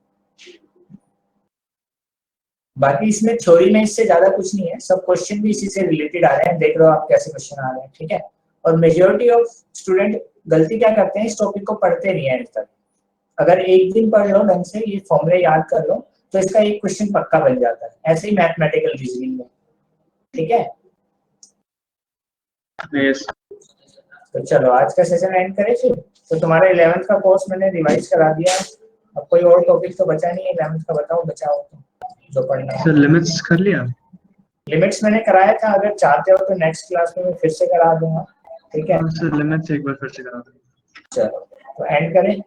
बाकी इसमें थ्योरी में इससे ज्यादा कुछ नहीं है, सब क्वेश्चन भी इसी से रिलेटेड आ रहे हैं, देख लो आप कैसे क्वेश्चन आ रहे हैं, ठीक है। और मेजॉरिटी ऑफ स्टूडेंट गलती क्या करते हैं, इस टॉपिक को पढ़ते नहीं है अभी तक। अगर एक दिन पढ़ लो ढंग से, ये फॉर्मूले याद कर लो, तो इसका एक क्वेश्चन पक्का बन जाता है, ऐसे ही मैथमेटिकल रीजनिंग में, ठीक है। यस तो चलो आज का सेशन एंड करें फिर। तो तुम्हारा 11th का कोर्स मैंने रिवाइज करा दिया, अब कोई और टॉपिक तो बचा नहीं है 11th का, बताओ बचा हो तो जो पढ़ना है। सर, लिमिट्स कर लिया? लिमिट्स मैंने कराया था, अगर चाहते हो तो नेक्स्ट क्लास में मैं फिर से करा दूंगा, ठीक है। हाँ सर, लिमिट्स एक बार फिर से करा दो। चलो तो एंड करें,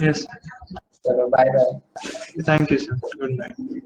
यस, चलो bye bye. Thank you sir, good night.